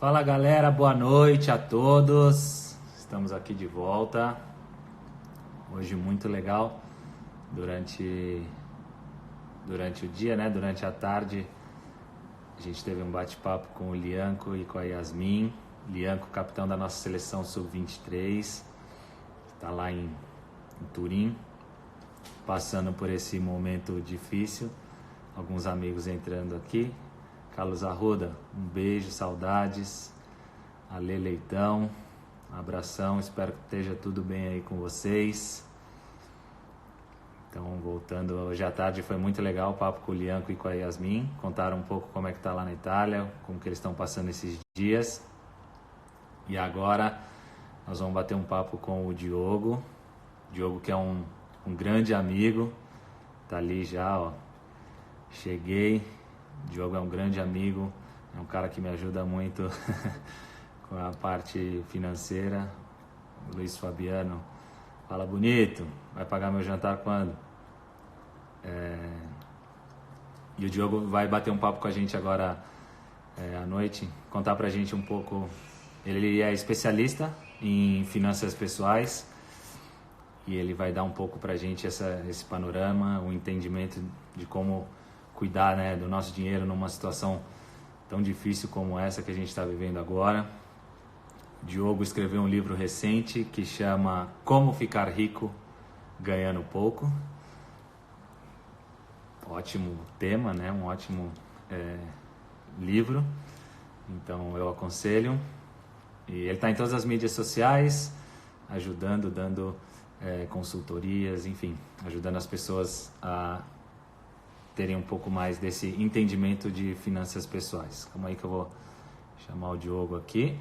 Fala galera, boa noite a todos. Estamos aqui de volta. Hoje muito legal. Durante o dia, né? Durante a tarde, a gente teve um bate-papo com o Lianco e com a Yasmin. Lianco, capitão da nossa seleção sub-23, está lá em Turim, passando por esse momento difícil. Alguns amigos entrando aqui. Carlos Arruda, um beijo, saudades. Ale Leitão, um abração, espero que esteja tudo bem aí com vocês. Então, voltando, hoje à tarde foi muito legal o papo com o Lianco e com a Yasmin. Contaram um pouco como é que tá lá na Itália, como que eles estão passando esses dias. E agora nós vamos bater um papo com o Diogo. Diogo, que é um grande amigo, tá ali já, ó. Cheguei. O Diogo é um grande amigo, é um cara que me ajuda muito com a parte financeira. O Luiz Fabiano fala bonito, vai pagar meu jantar quando? E o Diogo vai bater um papo com a gente agora à noite, contar pra gente um pouco. Ele é especialista em finanças pessoais e ele vai dar um pouco pra gente esse panorama, o entendimento de como cuidar, né, do nosso dinheiro numa situação tão difícil como essa que a gente está vivendo agora. O Diogo escreveu um livro recente que chama Como Ficar Rico Ganhando Pouco. Ótimo tema, né? Um ótimo livro. Então eu aconselho. E ele está em todas as mídias sociais, ajudando, dando consultorias, enfim, ajudando as pessoas a terem um pouco mais desse entendimento de finanças pessoais. Calma aí que eu vou chamar o Diogo aqui.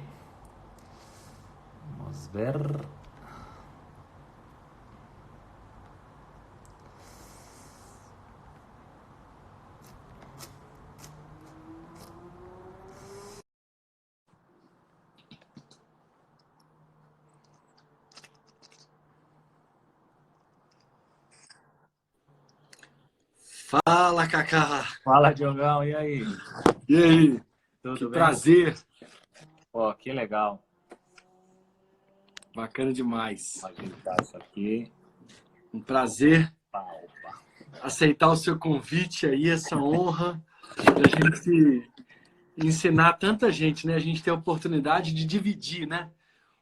Vamos ver. Fala, Cacá! Fala, Diogão, e aí? E aí? Que Tudo bem? prazer! Ó, que legal. Bacana demais. Vou ajeitar isso aqui. Um prazer Opa. aceitar o seu convite aí, essa honra da gente ensinar tanta gente, né? A gente ter a oportunidade de dividir, né?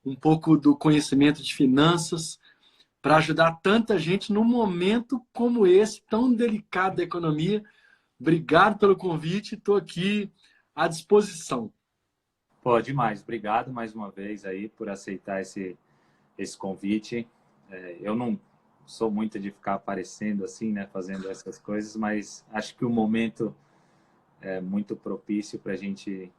Um pouco do conhecimento de finanças para ajudar tanta gente num momento como esse, tão delicado da economia. Obrigado pelo convite, estou aqui à disposição. Pô, demais. Obrigado mais uma vez aí por aceitar esse convite. Eu não sou muito de ficar aparecendo assim, né, fazendo essas coisas, mas acho que o momento é muito propício para a gente,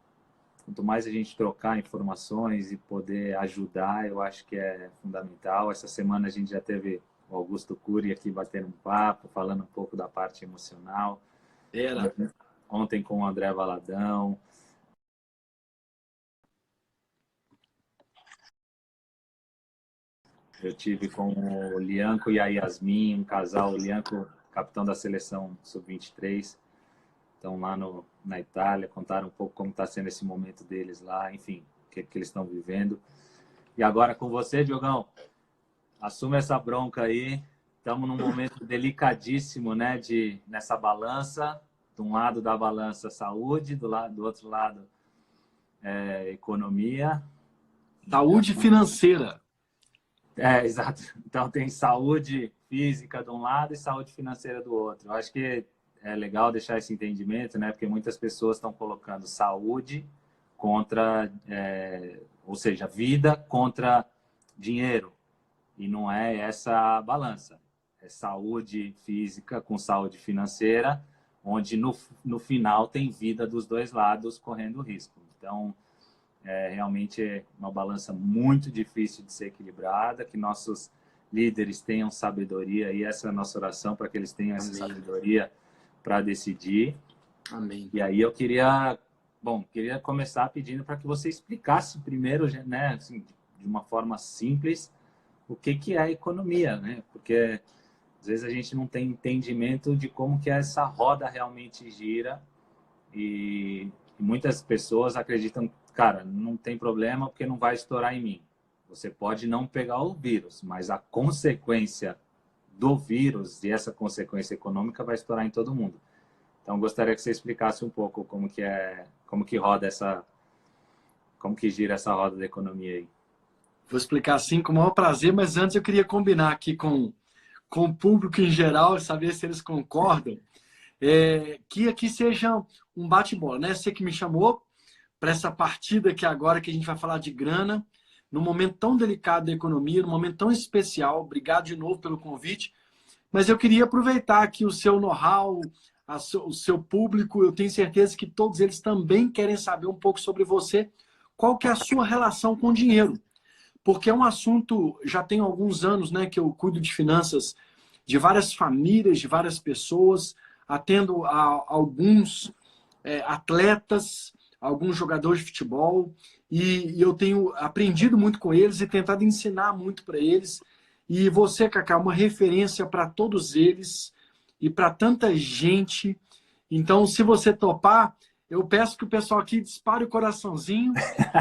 quanto mais a gente trocar informações e poder ajudar, eu acho que é fundamental. Essa semana a gente já teve o Augusto Cury aqui batendo um papo, falando um pouco da parte emocional. Era. Ontem com o André Valadão. Eu tive com o Lianco e a Yasmin, um casal, o Lianco, capitão da seleção sub-23, estão lá na Itália, contaram um pouco como está sendo esse momento deles lá, enfim, o que eles estão vivendo. E agora com você, Diogão, assume essa bronca aí. Estamos num momento delicadíssimo, né, nessa balança. De um lado da balança, saúde, do outro lado, economia. Saúde financeira. Exato. Então tem saúde física de um lado e saúde financeira do outro. Eu acho que é legal deixar esse entendimento, né? Porque muitas pessoas estão colocando saúde contra, ou seja, vida contra dinheiro. E não é essa a balança. É saúde física com saúde financeira, onde no final tem vida dos dois lados correndo risco. Então, realmente é uma balança muito difícil de ser equilibrada, que nossos líderes tenham sabedoria, e essa é a nossa oração, para que eles tenham essa sabedoria para decidir. Amém. E aí eu queria começar pedindo para que você explicasse primeiro, né, assim, de uma forma simples, o que é a economia, né? Porque às vezes a gente não tem entendimento de como que essa roda realmente gira, e E muitas pessoas acreditam, cara, não tem problema porque não vai estourar em mim. Você pode não pegar o vírus, mas a consequência do vírus e essa consequência econômica vai estourar em todo mundo. Então, gostaria que você explicasse um pouco como que roda como que gira essa roda da economia aí. Vou explicar assim com o maior prazer, mas antes eu queria combinar aqui com o público em geral, saber se eles concordam, que aqui seja um bate-bola, né? Você que me chamou para essa partida aqui agora, que a gente vai falar de grana, num momento tão delicado da economia, num momento tão especial. Obrigado de novo pelo convite. Mas eu queria aproveitar aqui o seu know-how, o seu público. Eu tenho certeza que todos eles também querem saber um pouco sobre você. Qual que é a sua relação com o dinheiro? Porque é um assunto, já tem alguns anos, né, que eu cuido de finanças de várias famílias, de várias pessoas, atendo a alguns atletas, alguns jogadores de futebol, e eu tenho aprendido muito com eles e tentado ensinar muito para eles. E você, Cacá, é uma referência para todos eles e para tanta gente. Então, se você topar, eu peço que o pessoal aqui dispare o coraçãozinho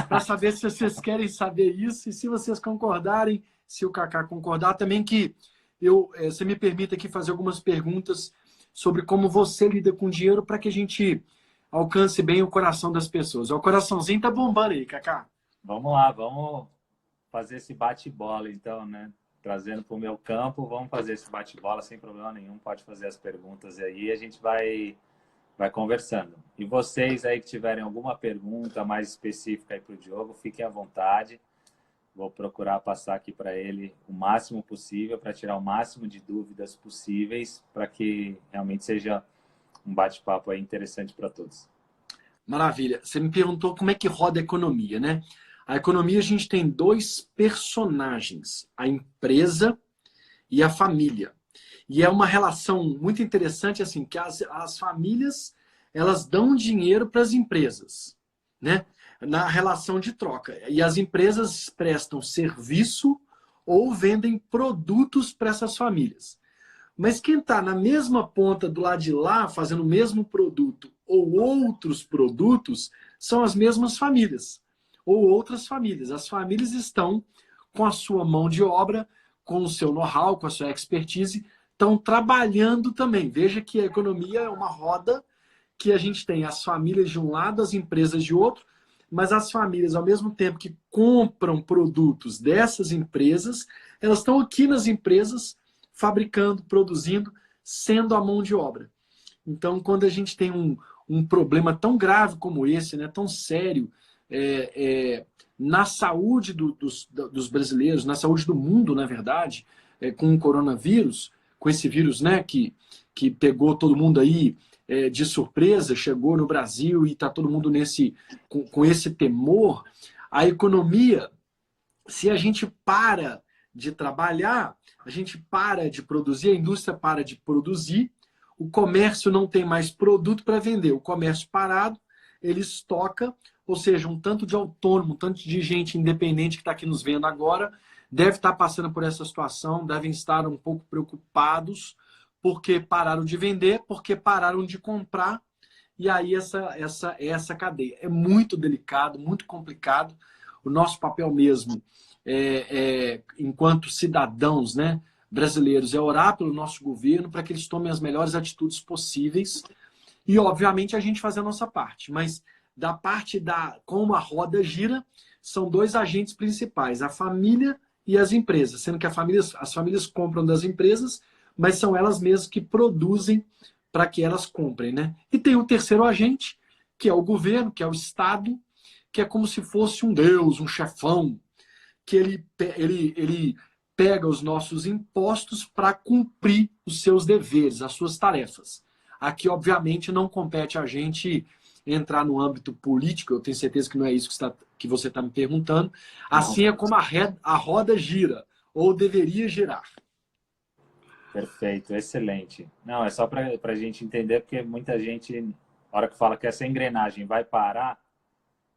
para saber se vocês querem saber isso. E se vocês concordarem, se o Cacá concordar, também que você me permita aqui fazer algumas perguntas sobre como você lida com dinheiro para que a gente alcance bem o coração das pessoas. O coraçãozinho tá bombando aí, Cacá. Vamos lá, vamos fazer esse bate-bola então, né? Trazendo para o meu campo, vamos fazer esse bate-bola sem problema nenhum. Pode fazer as perguntas aí e a gente vai conversando. E vocês aí que tiverem alguma pergunta mais específica aí para o Diogo, fiquem à vontade. Vou procurar passar aqui para ele o máximo possível, para tirar o máximo de dúvidas possíveis, para que realmente seja um bate-papo aí interessante para todos. Maravilha. Você me perguntou como é que roda a economia, né? A economia, a gente tem dois personagens, a empresa e a família. E é uma relação muito interessante, assim, que as famílias, elas dão dinheiro para as empresas, né? Na relação de troca. E as empresas prestam serviço ou vendem produtos para essas famílias. Mas quem está na mesma ponta do lado de lá, fazendo o mesmo produto ou outros produtos, são as mesmas famílias ou outras famílias. As famílias estão com a sua mão de obra, com o seu know-how, com a sua expertise, estão trabalhando também. Veja que a economia é uma roda que a gente tem as famílias de um lado, as empresas de outro, mas as famílias, ao mesmo tempo que compram produtos dessas empresas, elas estão aqui nas empresas fabricando, produzindo, sendo a mão de obra. Então, quando a gente tem um problema tão grave como esse, né, tão sério, na saúde dos brasileiros, na saúde do mundo, na verdade, com o coronavírus, com esse vírus, né, que pegou todo mundo aí de surpresa, chegou no Brasil e está todo mundo com esse temor, a economia, se a gente para de trabalhar, a gente para de produzir, a indústria para de produzir, o comércio não tem mais produto para vender, o comércio parado, ele estoca, ou seja, um tanto de autônomo, um tanto de gente independente que está aqui nos vendo agora, deve estar passando por essa situação, devem estar um pouco preocupados, porque pararam de vender, porque pararam de comprar, e aí essa cadeia. É muito delicado, muito complicado. O nosso papel mesmo, enquanto cidadãos, né, brasileiros, é orar pelo nosso governo para que eles tomem as melhores atitudes possíveis e, obviamente, a gente fazer a nossa parte. Mas da parte como a roda gira, são dois agentes principais, a família e as empresas, sendo que as famílias compram das empresas, mas são elas mesmas que produzem para que elas comprem, né? E tem o terceiro agente, que é o governo, que é o Estado, que é como se fosse um deus, um chefão, que ele pega os nossos impostos para cumprir os seus deveres, as suas tarefas. Aqui, obviamente, não compete a gente entrar no âmbito político, eu tenho certeza que não é isso que você está me perguntando. Assim é como a roda gira, ou deveria girar. Perfeito, excelente. Não, é só para a gente entender, porque muita gente, na hora que fala que essa engrenagem vai parar,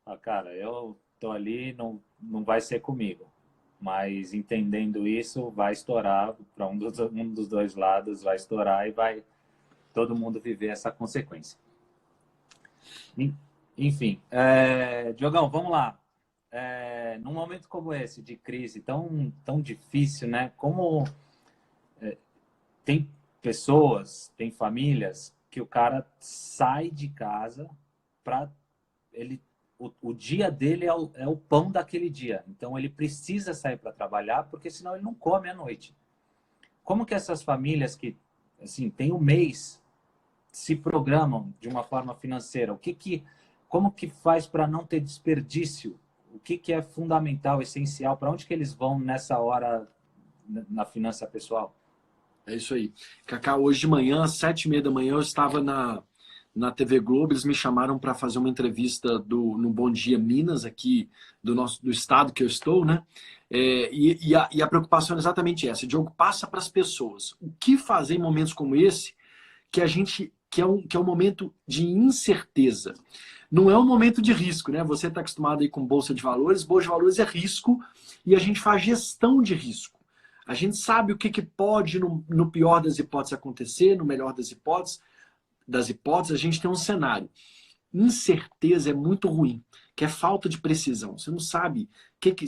fala, cara, eu tô ali, não vai ser comigo. Mas entendendo isso, vai estourar para um dos dois lados, vai estourar e vai todo mundo viver essa consequência. Enfim, Diogão, vamos lá. Num momento como esse, de crise tão difícil, né? Como tem pessoas, tem famílias que o cara sai de casa para ele o dia dele é o pão daquele dia. Então ele precisa sair para trabalhar porque senão ele não come à noite. Como que essas famílias que assim têm um mês se programam de uma forma financeira? Como que faz para não ter desperdício? O que é fundamental, essencial? Para onde que eles vão nessa hora na finança pessoal? É isso aí. Cacá, hoje de manhã, às 7h30 da manhã, eu estava na TV Globo. Eles me chamaram para fazer uma entrevista no Bom Dia Minas, aqui do estado que eu estou, né? E a preocupação é exatamente essa. Diogo, passa para as pessoas. O que fazer em momentos como esse, que é um momento de incerteza? Não é um momento de risco, né? Você está acostumado aí com bolsa de valores é risco, e a gente faz gestão de risco. A gente sabe o que pode, no pior das hipóteses, acontecer, no melhor das hipóteses, a gente tem um cenário. Incerteza é muito ruim, que é falta de precisão. Você não sabe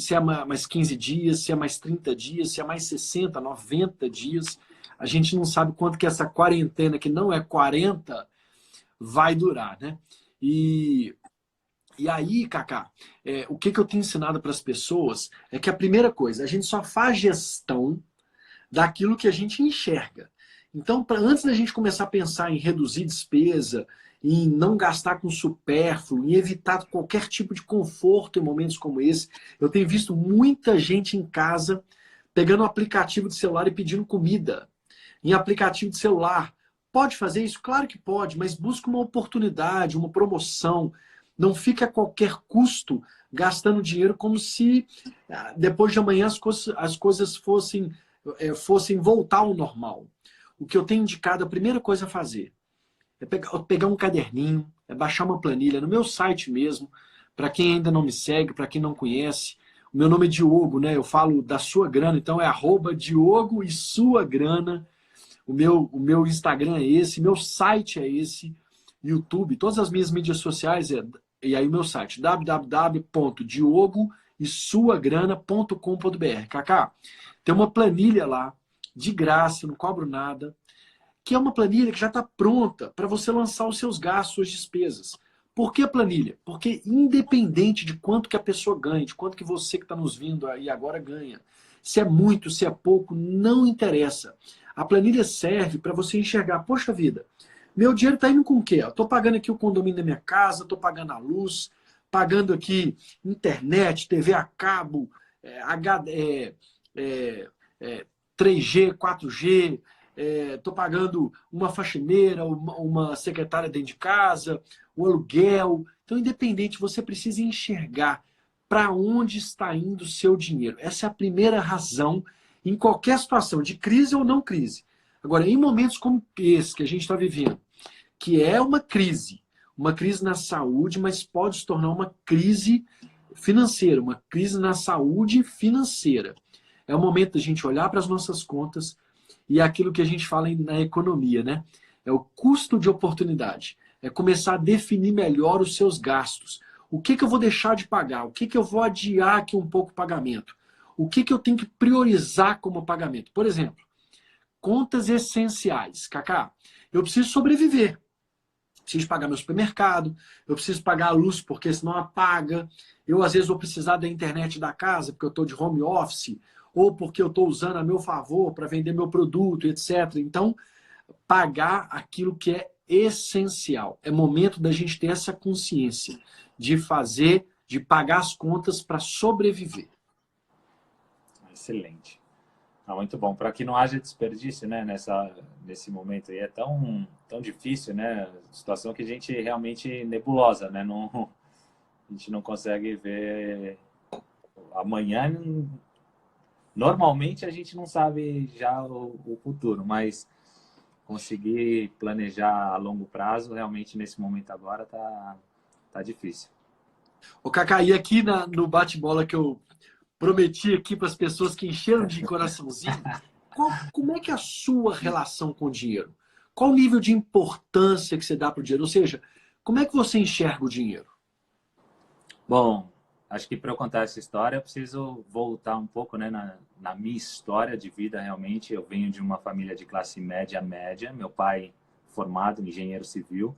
se é mais 15 dias, se é mais 30 dias, se é mais 60, 90 dias. A gente não sabe quanto que essa quarentena, que não é 40, vai durar, né? E aí, Cacá, o que eu tenho ensinado para as pessoas é que a primeira coisa, a gente só faz gestão daquilo que a gente enxerga. Então, antes da gente começar a pensar em reduzir despesa, em não gastar com supérfluo, em evitar qualquer tipo de conforto em momentos como esse, eu tenho visto muita gente em casa pegando um aplicativo de celular e pedindo comida. Em aplicativo de celular. Pode fazer isso? Claro que pode, mas busca uma oportunidade, uma promoção. Não fica a qualquer custo gastando dinheiro como se depois de amanhã as coisas fossem voltar ao normal. O que eu tenho indicado, a primeira coisa a fazer é pegar um caderninho, é baixar uma planilha no meu site mesmo, para quem ainda não me segue, para quem não conhece. O meu nome é Diogo, né? Eu falo da sua grana, então é @Diogo e sua grana. O meu Instagram é esse, meu site é esse, YouTube, todas as minhas mídias sociais, e aí o meu site, www.diogoesuagrana.com.br. Cacá, tem uma planilha lá, de graça, não cobro nada, que é uma planilha que já está pronta para você lançar os seus gastos, suas despesas. Por que planilha? Porque independente de quanto que a pessoa ganha, de quanto que você que está nos vindo aí agora ganha, se é muito, se é pouco, não interessa. A planilha serve para você enxergar, poxa vida, meu dinheiro está indo com o quê? Estou pagando aqui o condomínio da minha casa, estou pagando a luz, pagando aqui internet, TV a cabo, 3G, 4G, estou pagando uma faxineira, uma secretária dentro de casa, o aluguel. Então, independente, você precisa enxergar para onde está indo o seu dinheiro. Essa é a primeira razão em qualquer situação, de crise ou não crise. Agora, em momentos como esse que a gente está vivendo, que é uma crise na saúde, mas pode se tornar uma crise financeira, uma crise na saúde financeira. É o momento da gente olhar para as nossas contas e aquilo que a gente fala na economia, né? É o custo de oportunidade. É começar a definir melhor os seus gastos. O que eu vou deixar de pagar? O que eu vou adiar aqui um pouco o pagamento? O que eu tenho que priorizar como pagamento? Por exemplo, contas essenciais. Cacá, eu preciso sobreviver. Preciso pagar meu supermercado, eu preciso pagar a luz porque senão apaga. Eu, às vezes, vou precisar da internet da casa porque eu estou de home office ou porque eu estou usando a meu favor para vender meu produto, etc. Então, pagar aquilo que é essencial. É momento da gente ter essa consciência de pagar as contas para sobreviver. Excelente. Muito bom. Para que não haja desperdício, né, nesse momento aí. É tão difícil, né? Situação que a gente realmente nebulosa, né? Não, a gente não consegue ver amanhã. Normalmente a gente não sabe já o futuro, mas conseguir planejar a longo prazo, realmente nesse momento agora tá difícil. O Cacá, e aqui no bate-bola que eu prometi aqui para as pessoas que encheram de coraçãozinho, como é que é a sua relação com o dinheiro? Qual o nível de importância que você dá para o dinheiro? Ou seja, como é que você enxerga o dinheiro? Bom, acho que para eu contar essa história, eu preciso voltar um pouco, né, na minha história de vida, realmente. Eu venho de uma família de classe média, média. Meu pai formado em engenheiro civil,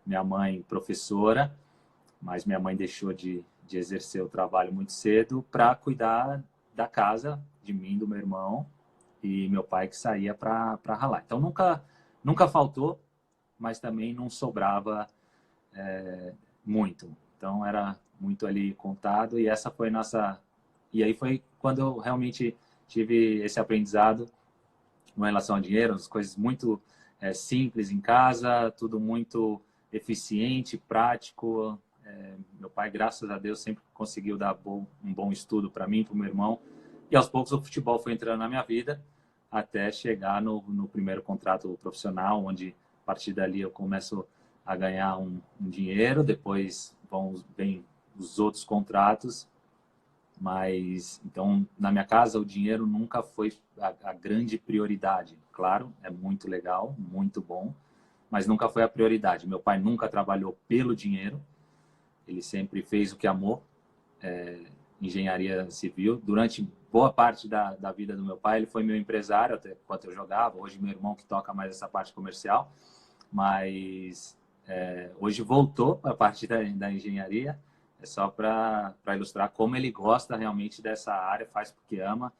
minha mãe professora, mas minha mãe deixou de exercer o trabalho muito cedo para cuidar da casa, de mim, do meu irmão, e meu pai que saía para ralar. Então, nunca faltou, mas também não sobrava muito. Então era muito ali contado e essa foi nossa. E aí foi quando eu realmente tive esse aprendizado com relação ao dinheiro, as coisas muito simples em casa, tudo muito eficiente, prático. Meu pai, graças a Deus, sempre conseguiu dar um bom estudo para mim, para o meu irmão. E aos poucos o futebol foi entrando na minha vida até chegar no primeiro contrato profissional, onde a partir dali eu começo a ganhar um dinheiro, depois vem os outros contratos, mas então na minha casa o dinheiro nunca foi a grande prioridade. Claro, é muito legal, muito bom, mas nunca foi a prioridade. Meu pai nunca trabalhou pelo dinheiro, ele sempre fez o que amou, engenharia civil. Durante boa parte da vida do meu pai, ele foi meu empresário, até enquanto eu jogava. Hoje meu irmão que toca mais essa parte comercial, mas hoje voltou para a parte da engenharia. É só para ilustrar como ele gosta realmente dessa área, faz porque ama.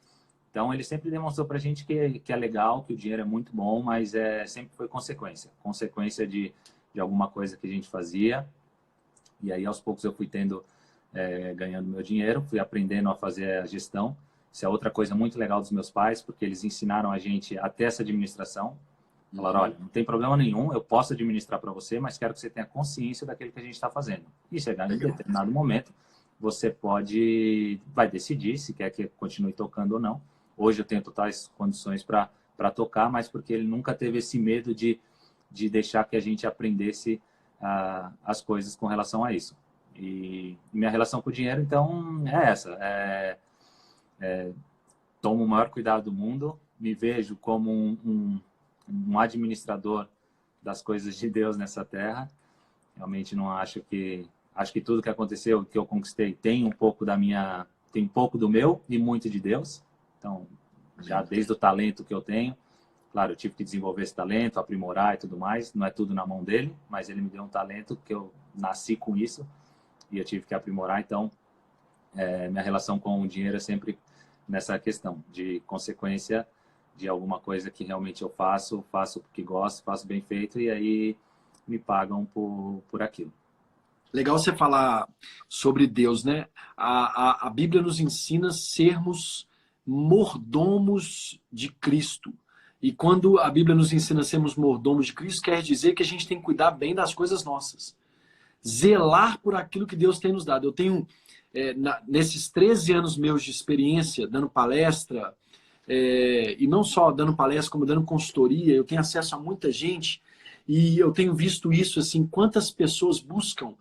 Então, ele sempre demonstrou para a gente que é legal, que o dinheiro é muito bom, mas sempre foi consequência de alguma coisa que a gente fazia. E aí, aos poucos, eu fui ganhando meu dinheiro, fui aprendendo a fazer a gestão. Isso é outra coisa muito legal dos meus pais, porque eles ensinaram a gente a ter essa administração. Falaram, olha, não tem problema nenhum, eu posso administrar para você, mas quero que você tenha consciência daquilo que a gente está fazendo. E chegar em determinado momento, você vai decidir se quer que continue tocando ou não. Hoje eu tenho totais condições para tocar, mas porque ele nunca teve esse medo de deixar que a gente aprendesse as coisas com relação a isso. E minha relação com o dinheiro, então, é essa. Tomo o maior cuidado do mundo, me vejo como um administrador das coisas de Deus nessa terra. Realmente não acho que tudo que aconteceu, que eu conquistei, tem um pouco do meu e muito de Deus. Então, já desde o talento que eu tenho, claro, eu tive que desenvolver esse talento, aprimorar e tudo mais. Não é tudo na mão dele, mas ele me deu um talento que eu nasci com isso e eu tive que aprimorar. Então, minha relação com o dinheiro é sempre nessa questão de consequência de alguma coisa que realmente eu faço porque gosto, faço bem feito e aí me pagam por aquilo. Legal você falar sobre Deus, né? A Bíblia nos ensina a sermos mordomos de Cristo. E quando a Bíblia nos ensina a sermos mordomos de Cristo, quer dizer que a gente tem que cuidar bem das coisas nossas. Zelar por aquilo que Deus tem nos dado. Eu tenho, nesses 13 anos meus de experiência, dando palestra, e não só dando palestra, como dando consultoria, eu tenho acesso a muita gente e eu tenho visto isso, assim, quantas pessoas buscam,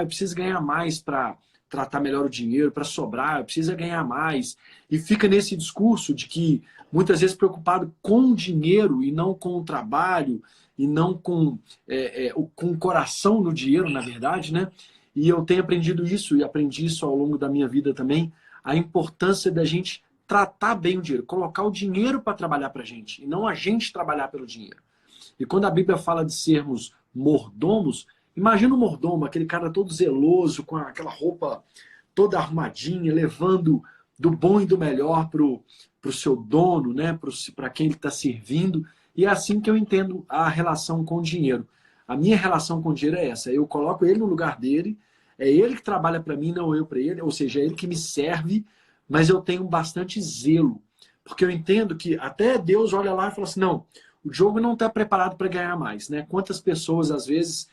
eu preciso ganhar mais para tratar melhor o dinheiro, para sobrar, eu preciso ganhar mais, e fica nesse discurso de que muitas vezes preocupado com o dinheiro e não com o trabalho, e não com o coração no dinheiro, na verdade, né? E eu tenho aprendido isso, e aprendi isso ao longo da minha vida também, a importância da gente tratar bem o dinheiro, colocar o dinheiro para trabalhar para a gente, e não a gente trabalhar pelo dinheiro. E quando a Bíblia fala de sermos mordomos, imagina o mordomo, aquele cara todo zeloso, com aquela roupa toda arrumadinha, levando do bom e do melhor para o seu dono, né? Para quem ele está servindo. E é assim que eu entendo a relação com o dinheiro. A minha relação com o dinheiro é essa, eu coloco ele no lugar dele, é ele que trabalha para mim, não eu para ele, ou seja, é ele que me serve, mas eu tenho bastante zelo, porque eu entendo que até Deus olha lá e fala assim, não, o Diogo não está preparado para ganhar mais, né? Quantas pessoas, às vezes,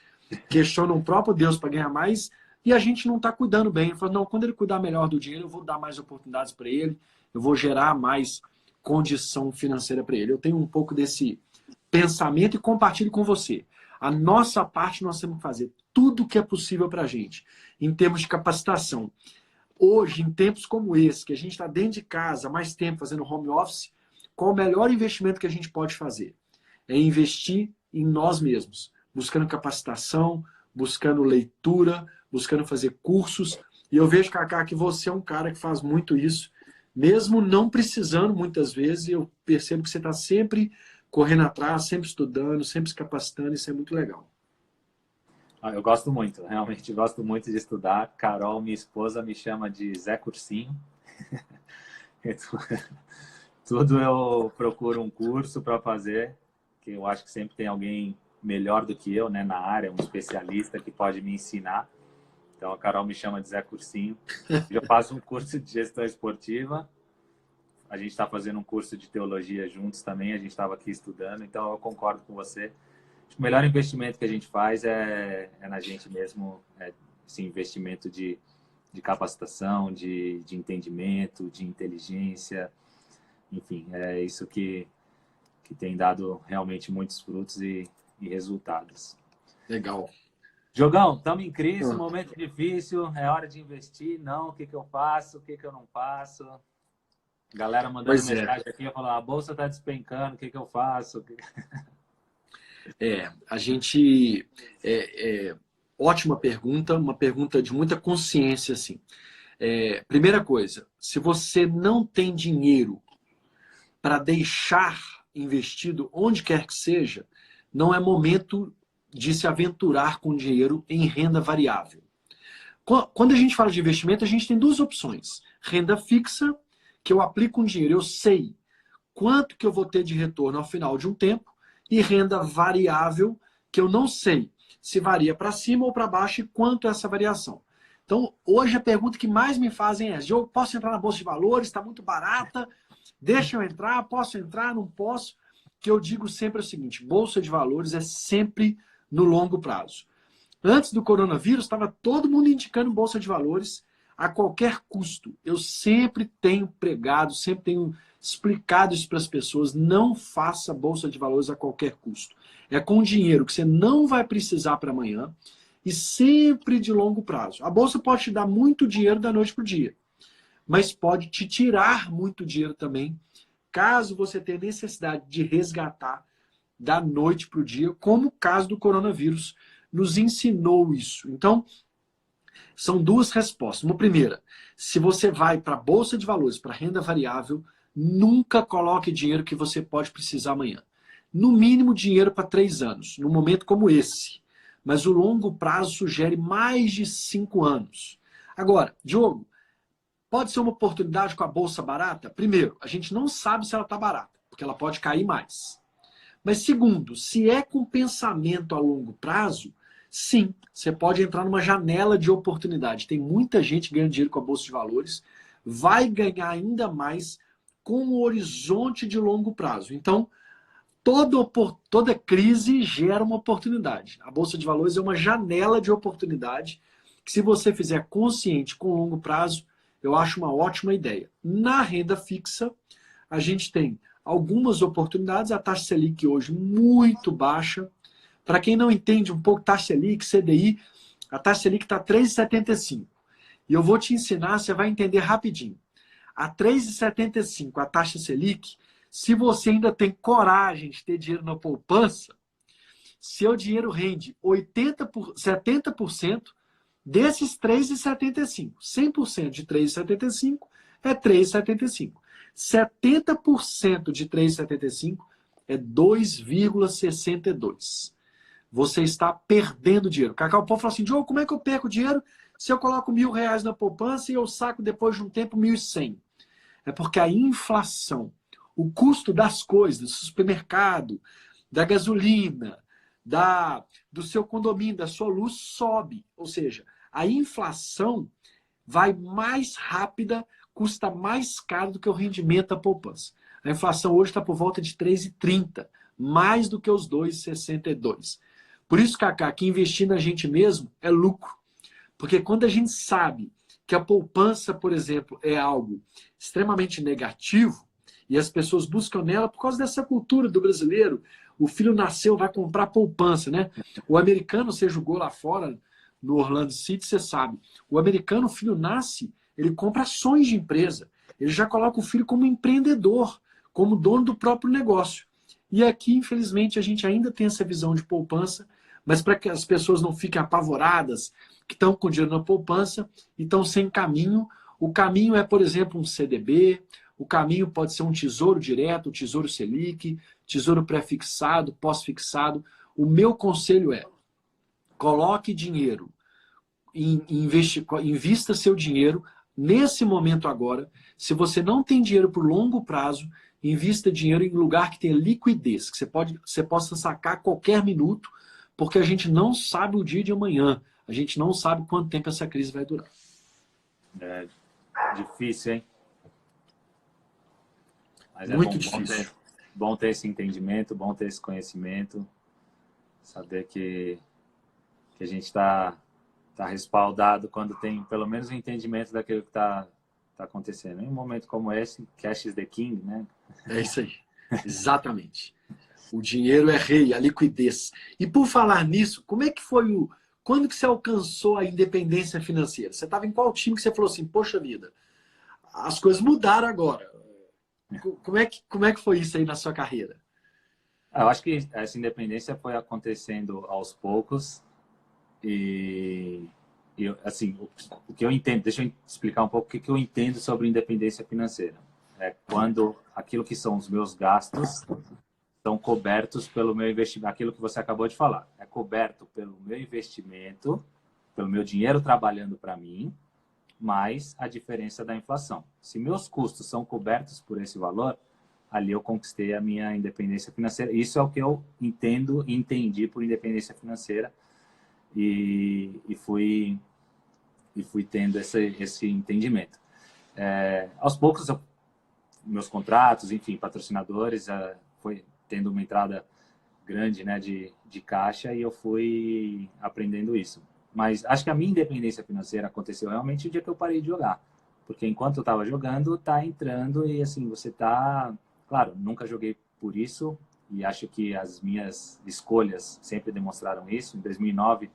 questionam o próprio Deus para ganhar mais e a gente não está cuidando bem. Fala, não, quando ele cuidar melhor do dinheiro, eu vou dar mais oportunidades para ele, eu vou gerar mais condição financeira para ele. Eu tenho um pouco desse pensamento e compartilho com você. A nossa parte nós temos que fazer tudo o que é possível para a gente, em termos de capacitação. Hoje, em tempos como esse, que a gente está dentro de casa há mais tempo fazendo home office, qual o melhor investimento que a gente pode fazer? É investir em nós mesmos, buscando capacitação, buscando leitura, buscando fazer cursos E eu vejo, Cacá, que você é um cara que faz muito isso, mesmo não precisando muitas vezes, eu percebo que você está sempre correndo atrás, sempre estudando, sempre se capacitando, isso é muito legal. Eu gosto muito, realmente gosto muito de estudar. Carol, minha esposa, me chama de Zé Cursinho. Tudo eu procuro um curso para fazer, que eu acho que sempre tem alguém melhor do que eu, né, na área, um especialista que pode me ensinar. Então a Carol me chama de Zé Cursinho. Eu faço um curso de gestão esportiva. A gente está fazendo um curso de teologia juntos também. A gente estava aqui estudando, então eu concordo com você. O melhor investimento que a gente faz é na gente mesmo, esse investimento de capacitação, de entendimento, de inteligência. Enfim, é isso que tem dado realmente muitos frutos e resultados. Legal. Jogão, estamos em crise, momento difícil, é hora de investir. Não, o que eu faço, o que eu não faço? Galera mandando mensagem aqui, falando, a bolsa está despencando, o que eu faço? A gente... ótima pergunta, uma pergunta de muita consciência, assim. Primeira coisa, se você não tem dinheiro para deixar investido onde quer que seja, não é momento de se aventurar com dinheiro em renda variável. Quando a gente fala de investimento, a gente tem duas opções. Renda fixa, que eu aplico um dinheiro, eu sei quanto que eu vou ter de retorno ao final de um tempo, e renda variável, que eu não sei se varia para cima ou para baixo e quanto é essa variação. Então, hoje a pergunta que mais me fazem é: eu posso entrar na Bolsa de Valores? Está muito barata? Deixa eu entrar? Posso entrar? Não posso? Que eu digo sempre o seguinte: Bolsa de Valores é sempre no longo prazo. Antes do coronavírus, estava todo mundo indicando Bolsa de Valores a qualquer custo. Eu sempre tenho pregado, sempre tenho explicado isso para as pessoas: não faça Bolsa de Valores a qualquer custo. É com dinheiro que você não vai precisar para amanhã e sempre de longo prazo. A Bolsa pode te dar muito dinheiro da noite para o dia, mas pode te tirar muito dinheiro também, caso você tenha necessidade de resgatar da noite para o dia, como o caso do coronavírus nos ensinou isso. Então, são duas respostas. Uma primeira: se você vai para a Bolsa de Valores, para renda variável, nunca coloque dinheiro que você pode precisar amanhã. No mínimo, dinheiro para 3 anos, num momento como esse. Mas o longo prazo sugere mais de 5 anos. Agora, Diogo, pode ser uma oportunidade com a bolsa barata? Primeiro, a gente não sabe se ela está barata, porque ela pode cair mais. Mas segundo, se é com pensamento a longo prazo, sim, você pode entrar numa janela de oportunidade. Tem muita gente ganhando dinheiro com a Bolsa de Valores, vai ganhar ainda mais com o horizonte de longo prazo. Então, toda crise gera uma oportunidade. A Bolsa de Valores é uma janela de oportunidade que, se você fizer consciente com longo prazo, eu acho uma ótima ideia. Na renda fixa, a gente tem algumas oportunidades. A taxa Selic hoje muito baixa. Para quem não entende um pouco taxa Selic, CDI, a taxa Selic está 3,75. E eu vou te ensinar, você vai entender rapidinho. A 3,75, a taxa Selic, se você ainda tem coragem de ter dinheiro na poupança, seu dinheiro rende 70% desses 3,75. 100% de 3,75 é 3,75. 70% de 3,75 é 2,62. Você está perdendo dinheiro. Cacau, o povo fala assim: Diogo, como é que eu perco dinheiro se eu coloco R$1.000 na poupança e eu saco depois de um tempo 1.100? É porque a inflação, o custo das coisas, do supermercado, da gasolina, do seu condomínio, da sua luz, sobe. Ou seja, a inflação vai mais rápida, custa mais caro do que o rendimento da poupança. A inflação hoje está por volta de 3,30, mais do que os 2,62. Por isso, Cacá, que investir na gente mesmo é lucro. Porque quando a gente sabe que a poupança, por exemplo, é algo extremamente negativo, e as pessoas buscam nela por causa dessa cultura do brasileiro: o filho nasceu, vai comprar poupança, né? O americano, você jogou lá fora, no Orlando City, você sabe. O americano, o filho nasce, ele compra ações de empresa. Ele já coloca o filho como empreendedor, como dono do próprio negócio. E aqui, infelizmente, a gente ainda tem essa visão de poupança mas para que as pessoas não fiquem apavoradas, que estão com dinheiro na poupança e estão sem caminho. O caminho é, por exemplo, um CDB, o caminho pode ser um tesouro direto, um tesouro Selic, tesouro pré-fixado, pós-fixado. O meu conselho é: coloque dinheiro, invista seu dinheiro nesse momento agora. Se você não tem dinheiro por longo prazo, invista dinheiro em lugar que tenha liquidez, que você possa sacar a qualquer minuto, porque a gente não sabe o dia de amanhã. A gente não sabe quanto tempo essa crise vai durar. É difícil, hein? Mas Muito difícil. Bom ter esse entendimento, bom ter esse conhecimento, saber que a gente está respaldado quando tem pelo menos o entendimento daquilo que está acontecendo. Em um momento como esse, cash is the king, né? É isso aí. Exatamente. O dinheiro é rei, a liquidez. E por falar nisso, como é que foi quando que você alcançou a independência financeira? Você estava em qual time que você falou assim, poxa vida, as coisas mudaram agora. Como é que foi isso aí na sua carreira? Eu acho que essa independência foi acontecendo aos poucos e assim, o que eu entendo, deixa eu explicar um pouco o que eu entendo sobre independência financeira. É quando aquilo que são os meus gastos são cobertos pelo meu investimento, aquilo que você acabou de falar, é coberto pelo meu investimento, pelo meu dinheiro trabalhando para mim, mais a diferença da inflação. Se meus custos são cobertos por esse valor, ali eu conquistei a minha independência financeira. Isso é o que eu entendo e entendi por independência financeira e fui tendo esse entendimento. Aos poucos, meus contratos, enfim, patrocinadores, foi tendo uma entrada grande, né, de caixa e eu fui aprendendo isso. Mas acho que a minha independência financeira aconteceu realmente o dia que eu parei de jogar. Porque enquanto eu estava jogando, tá entrando e assim, você tá... Claro, nunca joguei por isso e acho que as minhas escolhas sempre demonstraram isso. Em 2009,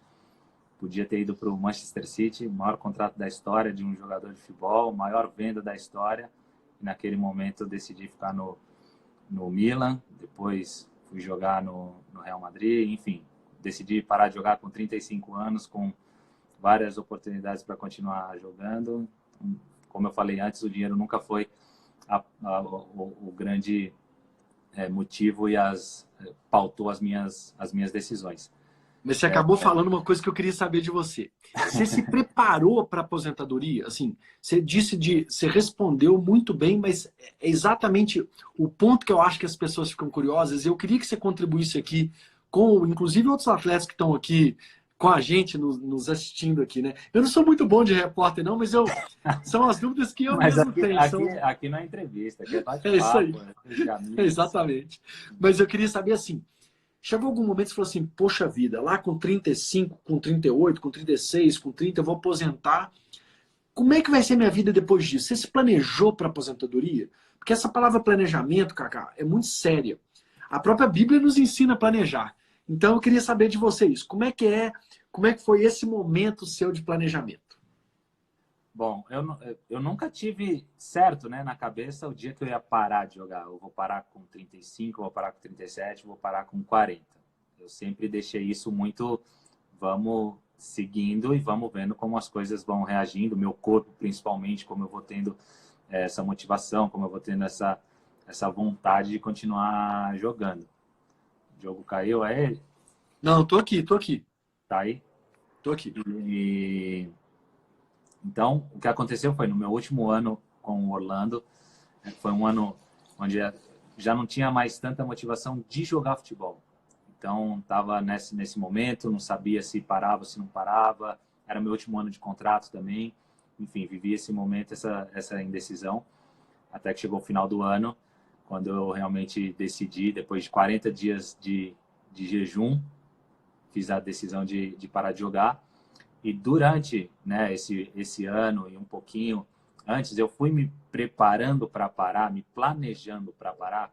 podia ter ido para o Manchester City, o maior contrato da história de um jogador de futebol, maior venda da história. E naquele momento eu decidi ficar no Milan, depois fui jogar no Real Madrid, enfim, decidi parar de jogar com 35 anos, com várias oportunidades para continuar jogando. Como eu falei antes, o dinheiro nunca foi o grande motivo e pautou as minhas decisões. Mas você acabou falando uma coisa que eu queria saber de você. Você se preparou para a aposentadoria? Assim, você respondeu muito bem, mas é exatamente o ponto que eu acho que as pessoas ficam curiosas. Eu queria que você contribuísse aqui com, inclusive, outros atletas que estão aqui com a gente, nos assistindo aqui, né? Eu não sou muito bom de repórter, não, mas são as dúvidas que eu mesmo tenho. Aqui não é entrevista, aqui é bate-papo. É isso aí. Exatamente. Mas eu queria saber assim, chegou algum momento que você falou assim, poxa vida, lá com 35, com 38, com 36, com 30, eu vou aposentar. Como é que vai ser minha vida depois disso? Você se planejou para aposentadoria? Porque essa palavra planejamento, Cacá, é muito séria. A própria Bíblia nos ensina a planejar. Então eu queria saber de vocês, como é que foi esse momento seu de planejamento? Bom, eu nunca tive certo, né, na cabeça o dia que eu ia parar de jogar. Eu vou parar com 35, eu vou parar com 37, eu vou parar com 40. Eu sempre deixei isso muito, vamos seguindo e vamos vendo como as coisas vão reagindo, meu corpo principalmente, como eu vou tendo essa motivação, como eu vou tendo essa vontade de continuar jogando. O jogo caiu, é ele? Não, tô aqui. Tá aí? Tô aqui. Então, o que aconteceu foi, no meu último ano com o Orlando, foi um ano onde já não tinha mais tanta motivação de jogar futebol. Então, estava nesse momento, não sabia se parava, se não parava. Era meu último ano de contrato também. Enfim, vivi esse momento, essa indecisão, até que chegou o final do ano, quando eu realmente decidi, depois de 40 dias de jejum, fiz a decisão de parar de jogar. E durante, né, esse ano e um pouquinho antes, eu fui me preparando para parar, me planejando para parar,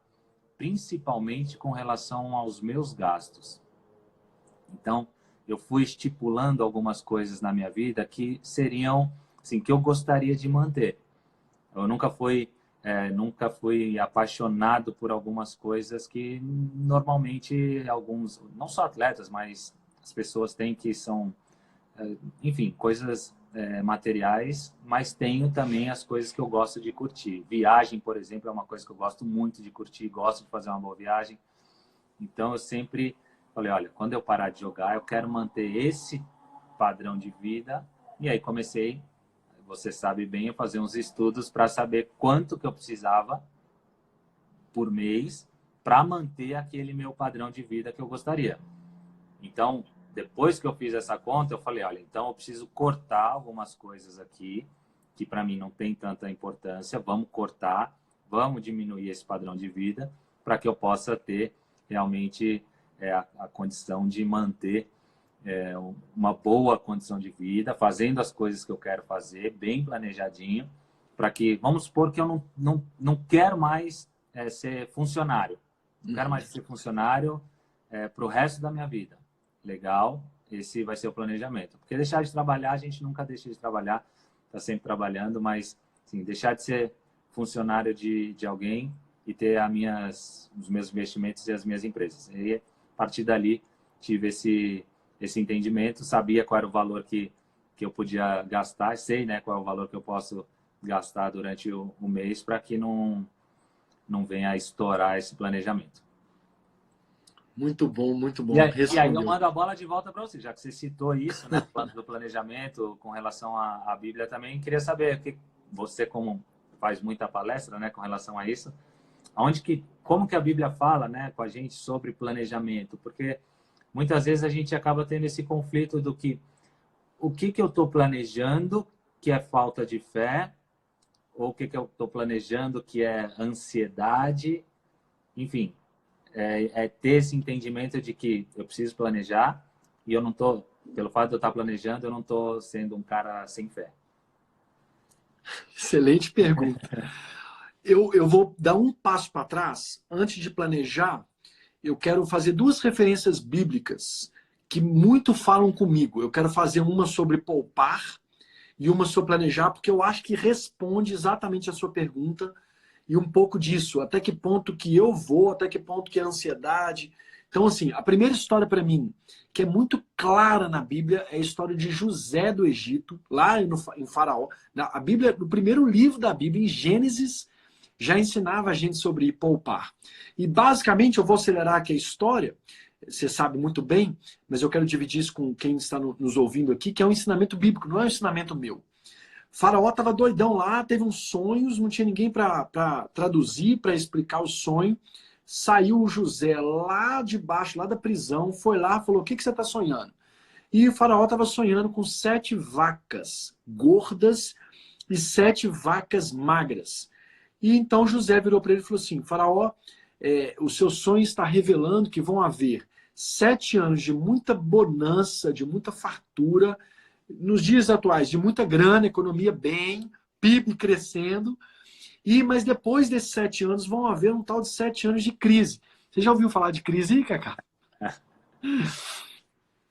principalmente com relação aos meus gastos. Então, eu fui estipulando algumas coisas na minha vida que seriam, assim, que eu gostaria de manter. Eu nunca fui apaixonado por algumas coisas que normalmente alguns, não só atletas, mas as pessoas têm que são, enfim, coisas materiais, mas tenho também as coisas que eu gosto de curtir. Viagem, por exemplo, é uma coisa que eu gosto muito de curtir, gosto de fazer uma boa viagem. Então, eu sempre falei, olha, quando eu parar de jogar, eu quero manter esse padrão de vida. E aí comecei, você sabe bem, a fazer uns estudos para saber quanto que eu precisava por mês para manter aquele meu padrão de vida que eu gostaria. Então, depois que eu fiz essa conta, eu falei, olha, então eu preciso cortar algumas coisas aqui que para mim não tem tanta importância, vamos cortar, vamos diminuir esse padrão de vida para que eu possa ter realmente a condição de manter uma boa condição de vida, fazendo as coisas que eu quero fazer, bem planejadinho, para que, vamos supor que eu não quero mais ser funcionário, não quero mais ser funcionário para o resto da minha vida. Legal, esse vai ser o planejamento. Porque deixar de trabalhar, a gente nunca deixa de trabalhar, está sempre trabalhando, mas assim, deixar de ser funcionário de alguém e ter os meus investimentos e as minhas empresas. E a partir dali tive esse entendimento, sabia qual era o valor que eu podia gastar, sei, né, qual é o valor que eu posso gastar durante o mês para que não venha a estourar esse planejamento. Muito bom, muito bom. E aí eu mando a bola de volta para você, já que você citou isso, né, do planejamento com relação à Bíblia também. Queria saber que você, como faz muita palestra, né, com relação a isso, como que a Bíblia fala, né, com a gente sobre planejamento? Porque muitas vezes a gente acaba tendo esse conflito do que o que eu estou planejando que é falta de fé, ou o que eu estou planejando que é ansiedade, enfim. Ter esse entendimento de que eu preciso planejar e eu não estou, pelo fato de eu estar planejando, eu não estou sendo um cara sem fé. Excelente pergunta. Eu vou dar um passo para trás. Antes de planejar, eu quero fazer duas referências bíblicas que muito falam comigo. Eu quero fazer uma sobre poupar e uma sobre planejar, porque eu acho que responde exatamente a sua pergunta e um pouco disso, até que ponto que eu vou, até que ponto que é ansiedade. Então, assim, a primeira história para mim, que é muito clara na Bíblia, é a história de José do Egito, lá em Faraó. A Bíblia, no primeiro livro da Bíblia, em Gênesis, já ensinava a gente sobre poupar. E, basicamente, eu vou acelerar aqui a história, você sabe muito bem, mas eu quero dividir isso com quem está nos ouvindo aqui, que é um ensinamento bíblico, não é um ensinamento meu. Faraó estava doidão lá, teve uns sonhos, não tinha ninguém para traduzir, para explicar o sonho. Saiu o José lá de baixo, lá da prisão, foi lá e falou, o que você está sonhando? E o Faraó estava sonhando com 7 vacas gordas e 7 vacas magras. E então José virou para ele e falou assim, Faraó, o seu sonho está revelando que vão haver 7 anos de muita bonança, de muita fartura, nos dias atuais, de muita grana, economia bem, PIB crescendo, mas depois desses 7 anos vão haver um tal de 7 anos de crise. Você já ouviu falar de crise aí, Cacá?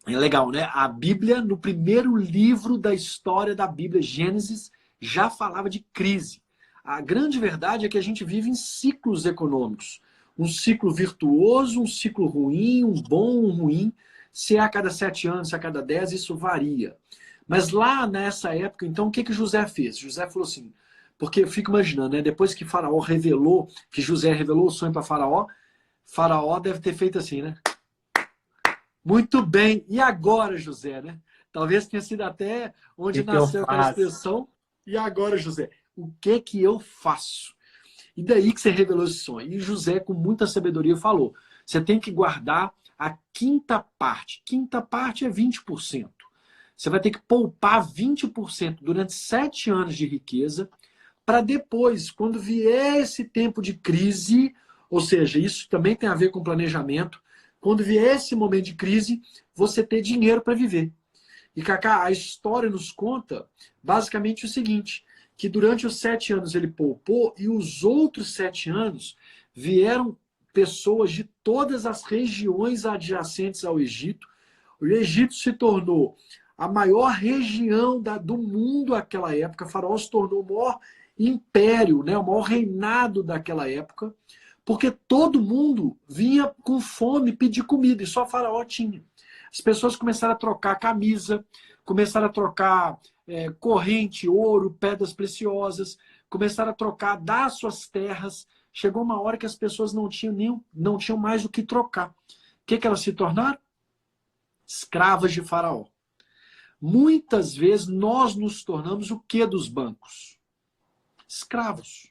É legal, né? A Bíblia, no primeiro livro da história da Bíblia, Gênesis, já falava de crise. A grande verdade é que a gente vive em ciclos econômicos. Um ciclo virtuoso, um ciclo ruim, um bom, um ruim. Se é a cada 7 anos, se é a cada 10, isso varia. Mas lá nessa época, então, o que José fez? José falou assim, porque eu fico imaginando, né? Depois que Faraó revelou, que José revelou o sonho para Faraó, Faraó deve ter feito assim, né? Muito bem, e agora, José, né? Talvez tenha sido até onde nasceu aquela expressão, e agora, José, o que eu faço? E daí que você revelou esse sonho. E José, com muita sabedoria, falou, você tem que guardar a quinta parte. Quinta parte é 20%. Você vai ter que poupar 20% durante 7 anos de riqueza, para depois, quando vier esse tempo de crise, ou seja, isso também tem a ver com planejamento, quando vier esse momento de crise, você ter dinheiro para viver. E, Cacá, a história nos conta basicamente o seguinte, que durante os 7 anos ele poupou e os outros 7 anos vieram pessoas de todas as regiões adjacentes ao Egito. O Egito se tornou a maior região do mundo naquela época. Faraó se tornou o maior império, né? O maior reinado daquela época, porque todo mundo vinha com fome pedir comida e só Faraó tinha. As pessoas começaram a trocar camisa, começaram a trocar corrente, ouro, pedras preciosas, começaram a trocar, dar suas terras. Chegou uma hora que as pessoas não tinham mais o que trocar. O que elas se tornaram? Escravas de Faraó. Muitas vezes nós nos tornamos o que dos bancos? Escravos.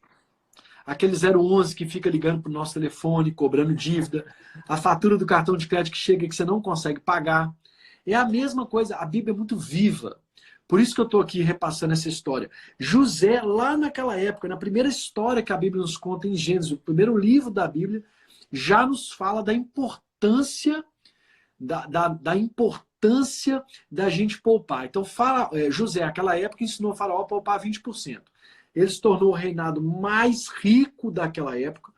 Aquele 011 que fica ligando para o nosso telefone, cobrando dívida, a fatura do cartão de crédito que chega e que você não consegue pagar. É a mesma coisa, a Bíblia é muito viva. Por isso que eu estou aqui repassando essa história. José, lá naquela época, na primeira história que a Bíblia nos conta em Gênesis, o primeiro livro da Bíblia, já nos fala da importância da importância da gente poupar. Então, José, naquela época, ensinou o Faraó a poupar 20%. Ele se tornou o reinado mais rico daquela época,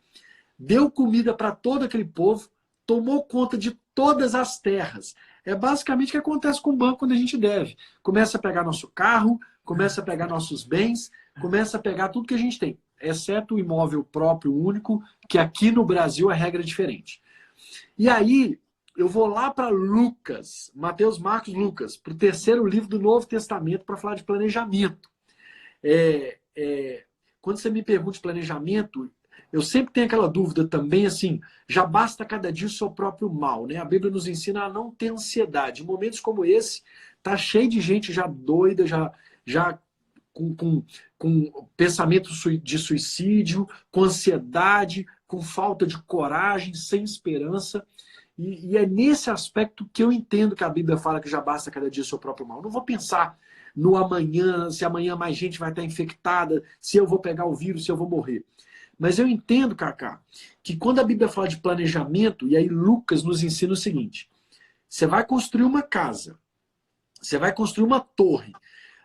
deu comida para todo aquele povo, tomou conta de todas as terras. É basicamente o que acontece com o banco quando a gente deve. Começa a pegar nosso carro, começa a pegar nossos bens, começa a pegar tudo que a gente tem, exceto o imóvel próprio único, que aqui no Brasil a regra é diferente. E aí, eu vou lá para Lucas, Mateus, Marcos, Lucas, para o terceiro livro do Novo Testamento, para falar de planejamento. Quando você me pergunta de planejamento, eu sempre tenho aquela dúvida também, assim, já basta cada dia o seu próprio mal, né? A Bíblia nos ensina a não ter ansiedade. Em momentos como esse, tá cheio de gente já doida, já com pensamento de suicídio, com ansiedade, com falta de coragem, sem esperança. E é nesse aspecto que eu entendo que a Bíblia fala que já basta cada dia o seu próprio mal. Eu não vou pensar no amanhã, se amanhã mais gente vai estar infectada, se eu vou pegar o vírus, se eu vou morrer. Mas eu entendo, Cacá, que quando a Bíblia fala de planejamento, e aí Lucas nos ensina o seguinte: você vai construir uma casa, você vai construir uma torre,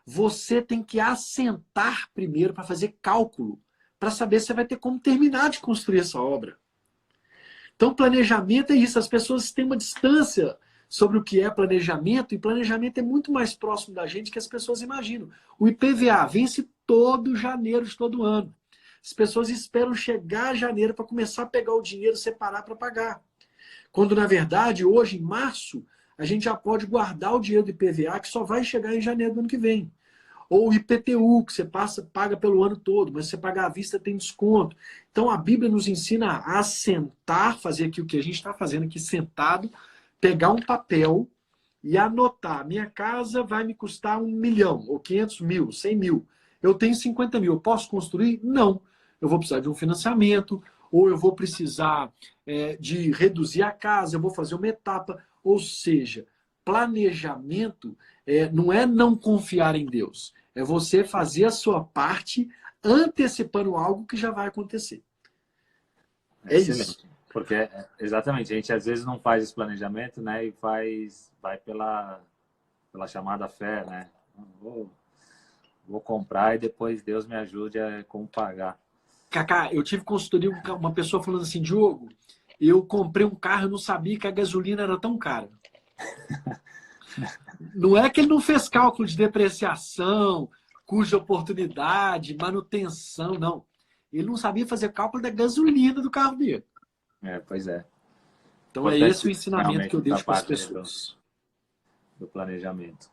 você tem que assentar primeiro para fazer cálculo, para saber se você vai ter como terminar de construir essa obra. Então, planejamento é isso. As pessoas têm uma distância sobre o que é planejamento, e planejamento é muito mais próximo da gente que as pessoas imaginam. O IPVA vence todo janeiro de todo ano. As pessoas esperam chegar a janeiro para começar a pegar o dinheiro, separar para pagar. Quando, na verdade, hoje, em março, a gente já pode guardar o dinheiro do IPVA, que só vai chegar em janeiro do ano que vem. Ou o IPTU, que você paga pelo ano todo, mas se você pagar à vista tem desconto. Então a Bíblia nos ensina a sentar, fazer aqui o que a gente está fazendo aqui sentado, pegar um papel e anotar. Minha casa vai me custar 1 milhão, ou 500 mil, 100 mil. Eu tenho 50 mil, eu posso construir? Não. Eu vou precisar de um financiamento, ou eu vou precisar de reduzir a casa, eu vou fazer uma etapa. Ou seja, planejamento não é não confiar em Deus. É você fazer a sua parte antecipando algo que já vai acontecer. Excelente. Isso. Porque, exatamente, a gente às vezes não faz esse planejamento, né? E vai pela chamada fé, né? Vou comprar e depois Deus me ajude a como pagar. Cacá, eu tive consultoria com uma pessoa falando assim: Diogo, eu comprei um carro e não sabia que a gasolina era tão cara. Não é que ele não fez cálculo de depreciação, custo de oportunidade, manutenção, não. Ele não sabia fazer cálculo da gasolina do carro dele. Pois é. Então Importante, é esse o ensinamento que eu deixo para as pessoas. Do planejamento.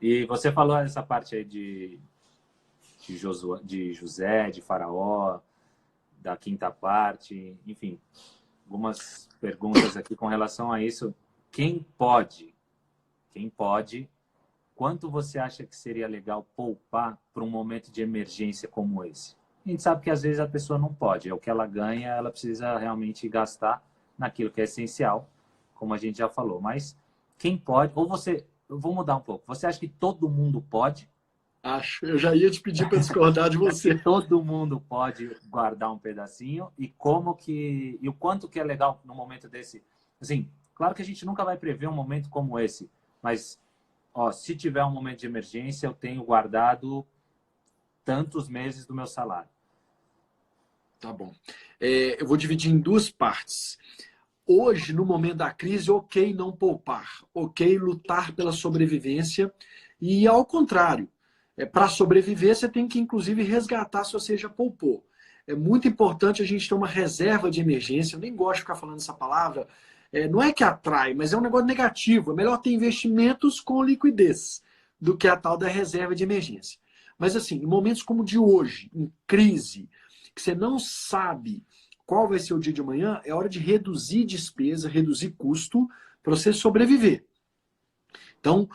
E você falou essa parte aí de José, de Faraó, da quinta parte, enfim, algumas perguntas aqui com relação a isso. Quem pode, quanto você acha que seria legal poupar para um momento de emergência como esse? A gente sabe que às vezes a pessoa não pode, é o que ela ganha, ela precisa realmente gastar naquilo que é essencial, como a gente já falou. Mas quem pode, eu vou mudar um pouco, você acha que todo mundo pode? Acho, eu já ia te pedir para discordar de você. Todo mundo pode guardar um pedacinho e o quanto que é legal no momento desse, assim, claro que a gente nunca vai prever um momento como esse, mas se tiver um momento de emergência, eu tenho guardado tantos meses do meu salário. Tá bom. Eu vou dividir em duas partes. Hoje, no momento da crise, ok não poupar, ok lutar pela sobrevivência, e ao contrário, para sobreviver você tem que inclusive resgatar se você já poupou. É muito importante a gente ter uma reserva de emergência. Eu nem gosto de ficar falando essa palavra, não é que atrai, mas é um negócio negativo. É melhor ter investimentos com liquidez do que a tal da reserva de emergência. Mas assim, em momentos como o de hoje, em crise, que você não sabe qual vai ser o dia de amanhã, é hora de reduzir despesa, reduzir custo para você sobreviver. Então,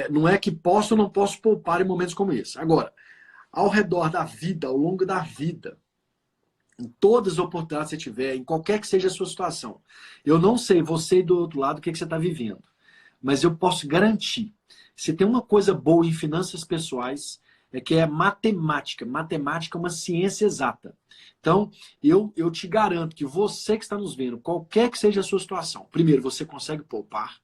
não é que posso ou não posso poupar em momentos como esse. Agora, ao redor da vida, ao longo da vida, em todas as oportunidades que você tiver, em qualquer que seja a sua situação, eu não sei, você do outro lado, o que você está vivendo, mas eu posso garantir, se tem uma coisa boa em finanças pessoais, é que é matemática. Matemática é uma ciência exata. Então, eu te garanto que você que está nos vendo, qualquer que seja a sua situação, primeiro, você consegue poupar.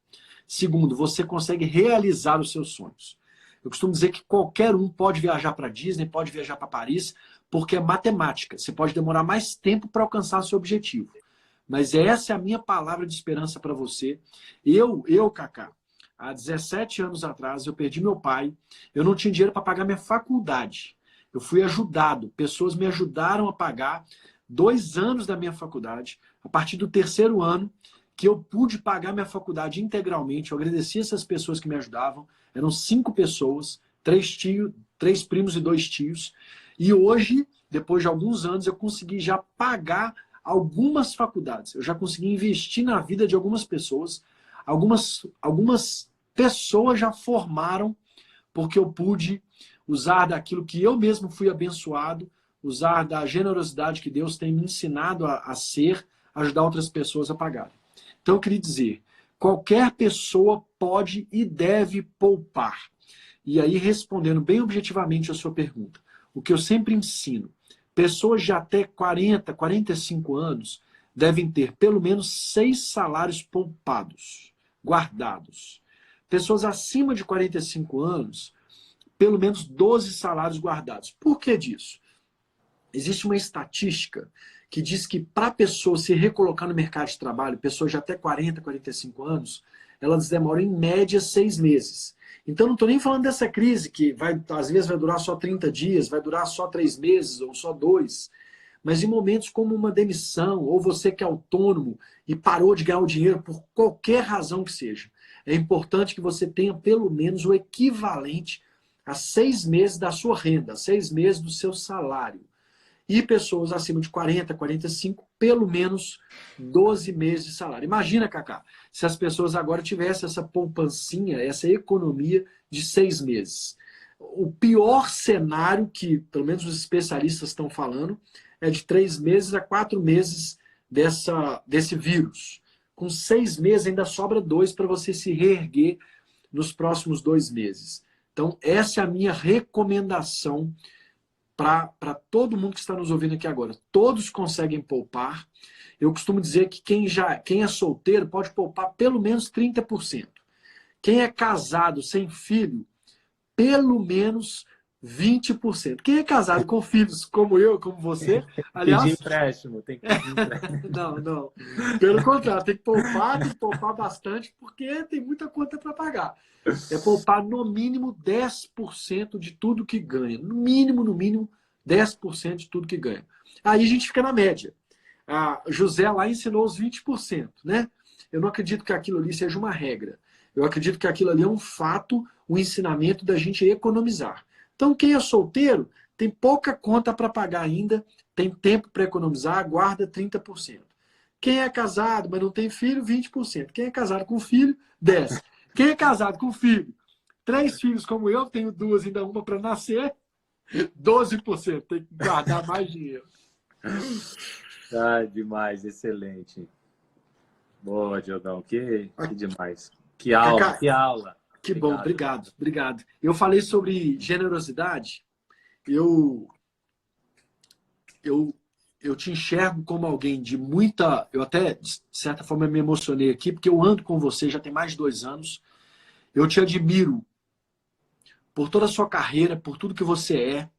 Segundo, você consegue realizar os seus sonhos. Eu costumo dizer que qualquer um pode viajar para Disney, pode viajar para Paris, porque é matemática. Você pode demorar mais tempo para alcançar seu objetivo. Mas essa é a minha palavra de esperança para você. Cacá, há 17 anos atrás, eu perdi meu pai. Eu não tinha dinheiro para pagar minha faculdade. Eu fui ajudado. Pessoas me ajudaram a pagar 2 anos da minha faculdade. A partir do 3º ano, que eu pude pagar minha faculdade integralmente. Eu agradeci essas pessoas que me ajudavam. Eram 5 pessoas, 3 primos e 2 tios. E hoje, depois de alguns anos, eu consegui já pagar algumas faculdades. Eu já consegui investir na vida de algumas pessoas. Algumas pessoas já formaram porque eu pude usar daquilo que eu mesmo fui abençoado, usar da generosidade que Deus tem me ensinado a ser, ajudar outras pessoas a pagarem. Então, eu queria dizer, qualquer pessoa pode e deve poupar. E aí, respondendo bem objetivamente a sua pergunta, o que eu sempre ensino, pessoas de até 40, 45 anos devem ter pelo menos 6 salários poupados, guardados. Pessoas acima de 45 anos, pelo menos 12 salários guardados. Por que disso? Existe uma estatística que diz que para a pessoa se recolocar no mercado de trabalho, pessoas de até 40, 45 anos, elas demoram em média 6 meses. Então não estou nem falando dessa crise que às vezes vai durar só 30 dias, vai durar só 3 meses ou só 2. Mas em momentos como uma demissão, ou você que é autônomo e parou de ganhar o dinheiro por qualquer razão que seja, é importante que você tenha pelo menos o equivalente a 6 meses da sua renda, 6 meses do seu salário. E pessoas acima de 40, 45, pelo menos 12 meses de salário. Imagina, Cacá, se as pessoas agora tivessem essa poupancinha, essa economia de 6 meses. O pior cenário que, pelo menos os especialistas estão falando, é de 3 meses a 4 meses desse vírus. Com 6 meses ainda sobra 2 para você se reerguer nos próximos 2 meses. Então, essa é a minha recomendação para todo mundo que está nos ouvindo aqui agora. Todos conseguem poupar. Eu costumo dizer que quem é solteiro pode poupar pelo menos 30%. Quem é casado sem filho, pelo menos 20%. Quem é casado com filhos como eu, como você, aliás... Pedir empréstimo, tem que pedir empréstimo. Não. Pelo contrário, tem que poupar bastante, porque tem muita conta para pagar. É poupar no mínimo 10% de tudo que ganha. No mínimo, 10% de tudo que ganha. Aí a gente fica na média. A José lá ensinou os 20%, né? Eu não acredito que aquilo ali seja uma regra. Eu acredito que aquilo ali é um fato, um ensinamento da gente economizar. Então, quem é solteiro tem pouca conta para pagar ainda, tem tempo para economizar, guarda 30%. Quem é casado, mas não tem filho, 20%. Quem é casado com filho, 10%. Quem é casado com filho, 3 filhos como eu, tenho 2, ainda uma para nascer, 12%. Tem que guardar mais dinheiro. Ah, demais, excelente. Boa, Diogão, que demais. Que aula, Cacá, que aula. Que bom, obrigado. Eu falei sobre generosidade, eu te enxergo como alguém de muita... Eu até, de certa forma, me emocionei aqui, porque eu ando com você já tem mais de 2 anos. Eu te admiro por toda a sua carreira, por tudo que você é.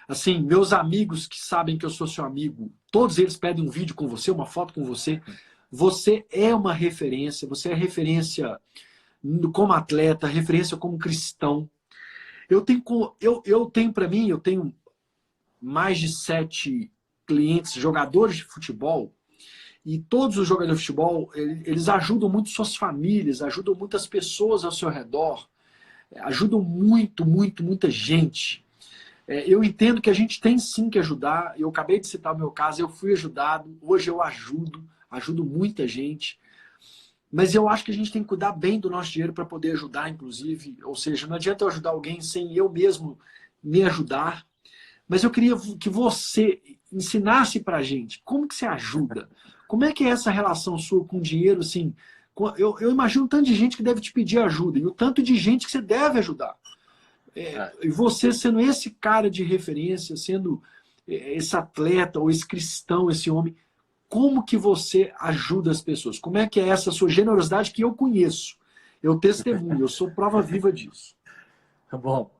Assim, meus amigos que sabem que eu sou seu amigo, todos eles pedem um vídeo com você, uma foto com você. Você é uma referência, você é referência como atleta, referência como cristão. Eu tenho para mim, eu tenho mais de 7 clientes, jogadores de futebol, E todos os jogadores de futebol, eles ajudam muito suas famílias, ajudam muitas pessoas ao seu redor, ajudam muita gente. Eu entendo que a gente tem sim que ajudar. Eu acabei de citar o meu caso, eu fui ajudado, hoje eu ajudo muita gente. Mas eu acho que a gente tem que cuidar bem do nosso dinheiro para poder ajudar, inclusive. Ou seja, não adianta eu ajudar alguém sem eu mesmo me ajudar. Mas eu queria que você ensinasse para a gente como que você ajuda. Como é que é essa relação sua com o dinheiro? Assim, eu imagino o tanto de gente que deve te pedir ajuda e o tanto de gente que você deve ajudar. E você sendo esse cara de referência, sendo esse atleta ou esse cristão, esse homem, como que você ajuda as pessoas? Como é que é essa sua generosidade que eu conheço? Eu testemunho, eu sou prova viva disso. Bom,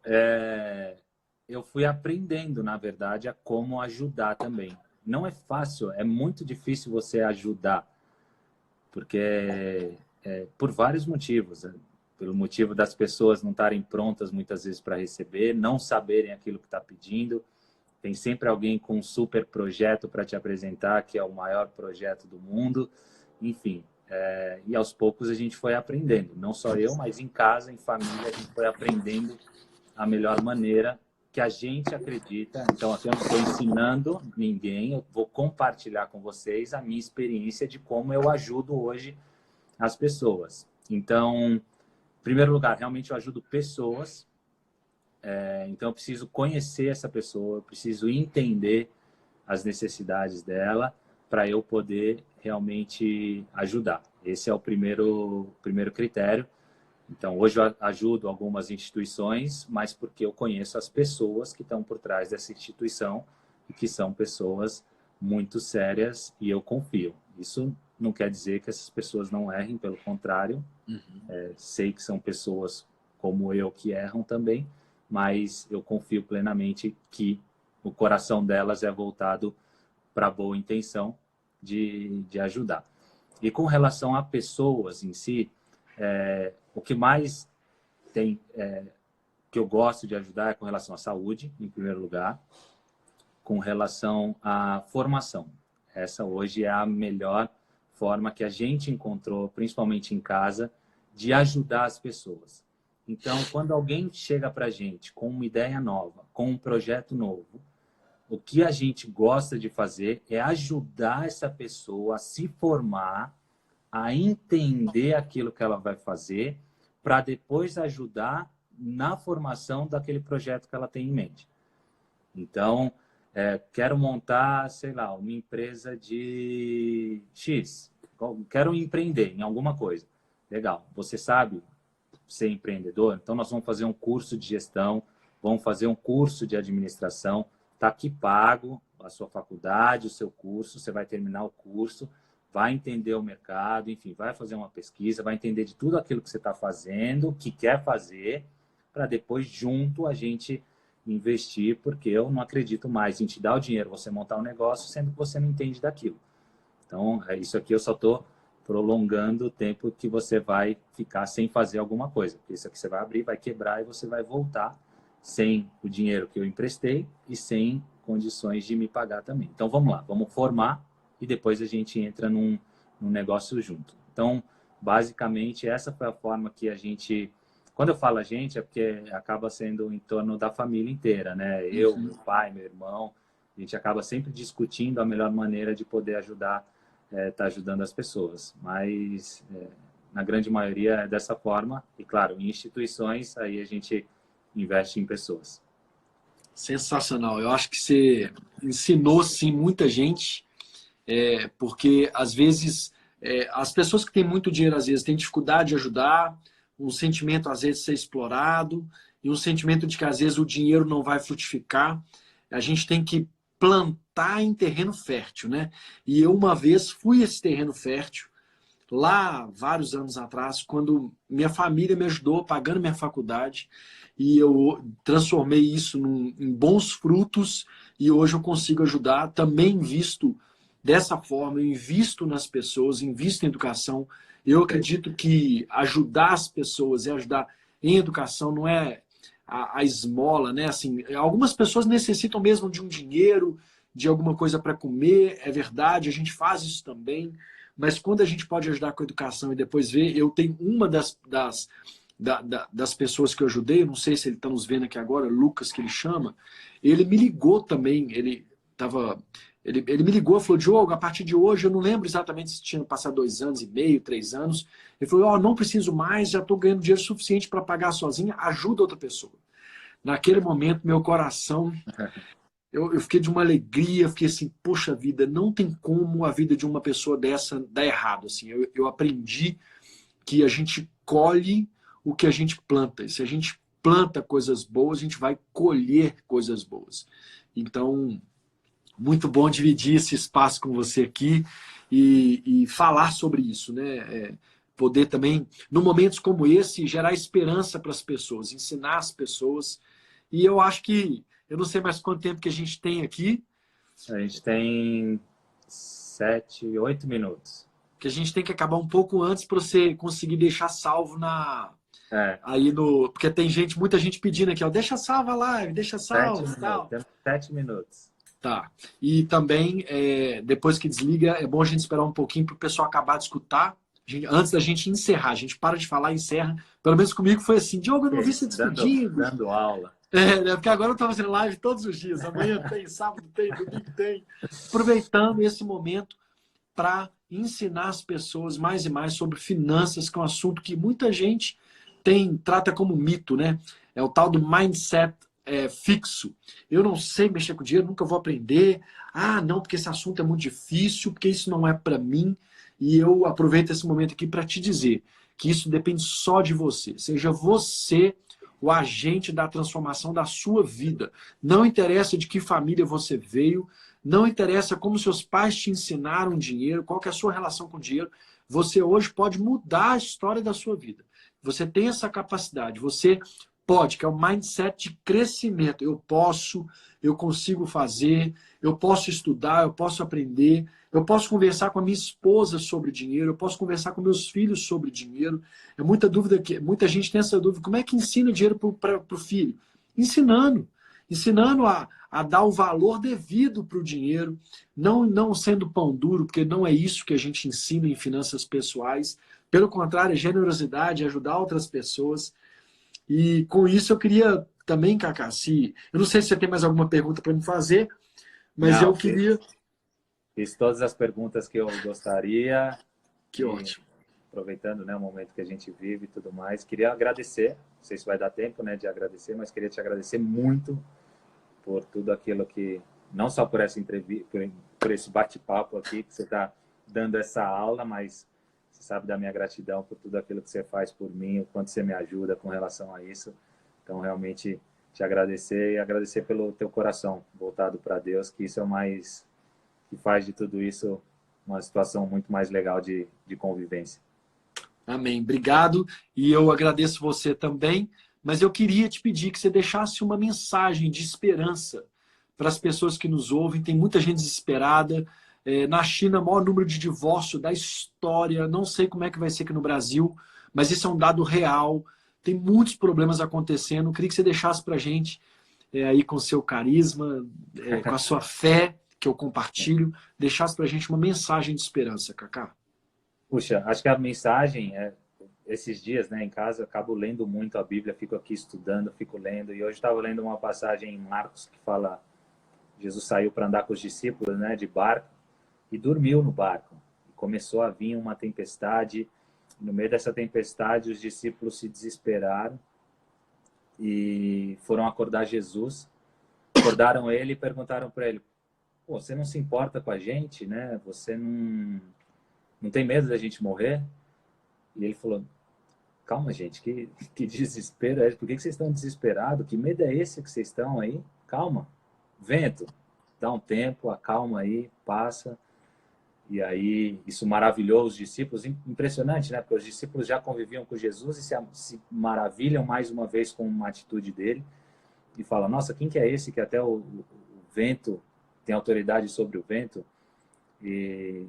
eu fui aprendendo, na verdade, a como ajudar também. Não é fácil, é muito difícil você ajudar, porque por vários motivos. Pelo motivo das pessoas não estarem prontas muitas vezes para receber, não saberem aquilo que está pedindo. Tem sempre alguém com um super projeto para te apresentar, que é o maior projeto do mundo. Enfim, e aos poucos a gente foi aprendendo. Não só eu, mas em casa, em família, a gente foi aprendendo a melhor maneira que a gente acredita. Então, aqui eu não estou ensinando ninguém, eu vou compartilhar com vocês a minha experiência de como eu ajudo hoje as pessoas. Então, em primeiro lugar, realmente eu ajudo pessoas. Então, eu preciso conhecer essa pessoa, eu preciso entender as necessidades dela para eu poder realmente ajudar. Esse é o primeiro critério. Então, hoje eu ajudo algumas instituições, mas porque eu conheço as pessoas que estão por trás dessa instituição e que são pessoas muito sérias e eu confio. Isso não quer dizer que essas pessoas não errem, pelo contrário. Sei que são pessoas como eu que erram também, mas eu confio plenamente que o coração delas é voltado para a boa intenção de ajudar. E com relação a pessoas em si, o que mais tem que eu gosto de ajudar é com relação à saúde, em primeiro lugar, com relação à formação. Essa hoje é a melhor forma que a gente encontrou, principalmente em casa, de ajudar as pessoas. Então, quando alguém chega para a gente com uma ideia nova, com um projeto novo, o que a gente gosta de fazer é ajudar essa pessoa a se formar, a entender aquilo que ela vai fazer, para depois ajudar na formação daquele projeto que ela tem em mente. Então, quero montar, sei lá, uma empresa de X. Quero empreender em alguma coisa. Legal. Você sabe ser empreendedor? Então, nós vamos fazer um curso de gestão, vamos fazer um curso de administração. Está aqui pago a sua faculdade, o seu curso. Você vai terminar o curso, vai entender o mercado, enfim, vai fazer uma pesquisa, vai entender de tudo aquilo que você está fazendo, que quer fazer, para depois, junto, a gente investir, porque eu não acredito mais em te dar o dinheiro, você montar um negócio, sendo que você não entende daquilo. Então, isso aqui eu só estou prolongando o tempo que você vai ficar sem fazer alguma coisa. Porque isso aqui você vai abrir, vai quebrar e você vai voltar sem o dinheiro que eu emprestei e sem condições de me pagar também. Então, vamos lá, vamos formar e depois a gente entra num negócio junto. Então, basicamente, essa foi a forma que a gente... Quando eu falo a gente, é porque acaba sendo em torno da família inteira, né? Eu, meu pai, meu irmão, a gente acaba sempre discutindo a melhor maneira de poder ajudar, tá ajudando as pessoas. Mas, na grande maioria, é dessa forma. E, claro, em instituições, aí a gente investe em pessoas. Sensacional. Eu acho que você ensinou, sim, muita gente, porque, às vezes, as pessoas que têm muito dinheiro, às vezes, têm dificuldade de ajudar, um sentimento, às vezes, de ser explorado, e um sentimento de que, às vezes, o dinheiro não vai frutificar. A gente tem que plantar em terreno fértil, né? E eu, uma vez, fui esse terreno fértil, lá, vários anos atrás, quando minha família me ajudou pagando minha faculdade, e eu transformei isso em bons frutos, e hoje eu consigo ajudar. Também invisto dessa forma, eu invisto nas pessoas, invisto em educação. Eu acredito que ajudar as pessoas e ajudar em educação não é a esmola, né? Assim, algumas pessoas necessitam mesmo de um dinheiro de alguma coisa para comer, é verdade, a gente faz isso também, mas quando a gente pode ajudar com a educação e depois ver, eu tenho uma das pessoas que eu ajudei, eu não sei se ele está nos vendo aqui agora, Lucas, que ele chama, ele me ligou também, ele me ligou, falou, Diogo, a partir de hoje, eu não lembro exatamente se tinha passado 2 anos e meio, 3 anos, ele falou, ó, não preciso mais, já estou ganhando dinheiro suficiente para pagar sozinha, ajuda outra pessoa. Naquele momento, meu coração, eu fiquei de uma alegria, fiquei assim, poxa vida, não tem como a vida de uma pessoa dessa dar errado. Assim, eu aprendi que a gente colhe o que a gente planta. E se a gente planta coisas boas, a gente vai colher coisas boas. Então, muito bom dividir esse espaço com você aqui e falar sobre isso, né? Poder também, em momentos como esse, gerar esperança para as pessoas, ensinar as pessoas. E eu acho que, eu não sei mais quanto tempo que a gente tem aqui. A gente tem 7, 8 minutos. Que a gente tem que acabar um pouco antes para você conseguir deixar salvo aí no. Porque tem muita gente pedindo aqui, ó, deixa salvo a live, deixa salvo e tal. Temos 7 minutos. Tá. E também, depois que desliga, é bom a gente esperar um pouquinho para o pessoal acabar de escutar. Antes da gente encerrar, a gente para de falar e encerra. Pelo menos comigo foi assim, Diogo, eu não vi você despedindo. Dando aula. Porque agora eu estou fazendo live todos os dias. Amanhã tem, sábado tem, domingo tem. Aproveitando esse momento para ensinar as pessoas mais e mais sobre finanças, que é um assunto que muita gente trata como mito, né? É o tal do mindset fixo. Eu não sei mexer com dinheiro, nunca vou aprender. Ah, não, porque esse assunto é muito difícil, porque isso não é para mim. E eu aproveito esse momento aqui para te dizer que isso depende só de você. Seja você o agente da transformação da sua vida. Não interessa de que família você veio, não interessa como seus pais te ensinaram dinheiro, qual que é a sua relação com o dinheiro. Você hoje pode mudar a história da sua vida. Você tem essa capacidade. Você pode, que é o mindset de crescimento. Eu posso, eu consigo fazer, eu posso estudar, eu posso aprender, eu posso conversar com a minha esposa sobre dinheiro, eu posso conversar com meus filhos sobre dinheiro. É muita dúvida que muita gente tem essa dúvida. Como é que ensina dinheiro para o filho? Ensinando a dar o valor devido para o dinheiro, não sendo pão duro, porque não é isso que a gente ensina em finanças pessoais. Pelo contrário, é generosidade, ajudar outras pessoas. E com isso eu queria também, Cacá, eu não sei se você tem mais alguma pergunta para me fazer, mas eu queria... Fiz todas as perguntas que eu gostaria. Que ótimo. Aproveitando, né, o momento que a gente vive e tudo mais, queria agradecer, não sei se vai dar tempo, né, de agradecer, mas queria te agradecer muito por tudo aquilo que, não só por essa entrevista, por esse bate-papo aqui, que você está dando essa aula, mas você sabe da minha gratidão por tudo aquilo que você faz por mim, o quanto você me ajuda com relação a isso. Então, realmente, te agradecer e agradecer pelo teu coração voltado para Deus, que isso é o mais, que faz de tudo isso uma situação muito mais legal de convivência. Amém. Obrigado. E eu agradeço você também, mas eu queria te pedir que você deixasse uma mensagem de esperança para as pessoas que nos ouvem. Tem muita gente desesperada. Na China, o maior número de divórcio da história. Não sei como é que vai ser aqui no Brasil, mas isso é um dado real. Tem muitos problemas acontecendo. Eu queria que você deixasse para a gente, aí com o seu carisma, com a sua fé, que eu compartilho, deixasse para a gente uma mensagem de esperança, Cacá. Puxa, acho que a mensagem esses dias, né, em casa, eu acabo lendo muito a Bíblia, fico aqui estudando, fico lendo, e hoje estava lendo uma passagem em Marcos que fala, Jesus saiu para andar com os discípulos, né, de barco, e dormiu no barco. E começou a vir uma tempestade, no meio dessa tempestade os discípulos se desesperaram e foram acordar Jesus, acordaram ele e perguntaram para ele, pô, você não se importa com a gente, né, você não tem medo da gente morrer? E ele falou, calma, gente, que desespero é esse? Por que vocês estão desesperados? Que medo é esse que vocês estão aí? Calma, vento, dá um tempo, acalma aí, passa. E aí, isso maravilhou os discípulos. Impressionante, né? Porque os discípulos já conviviam com Jesus e se maravilham mais uma vez com uma atitude dele. E falam, nossa, quem que é esse que até o vento tem autoridade sobre o vento? E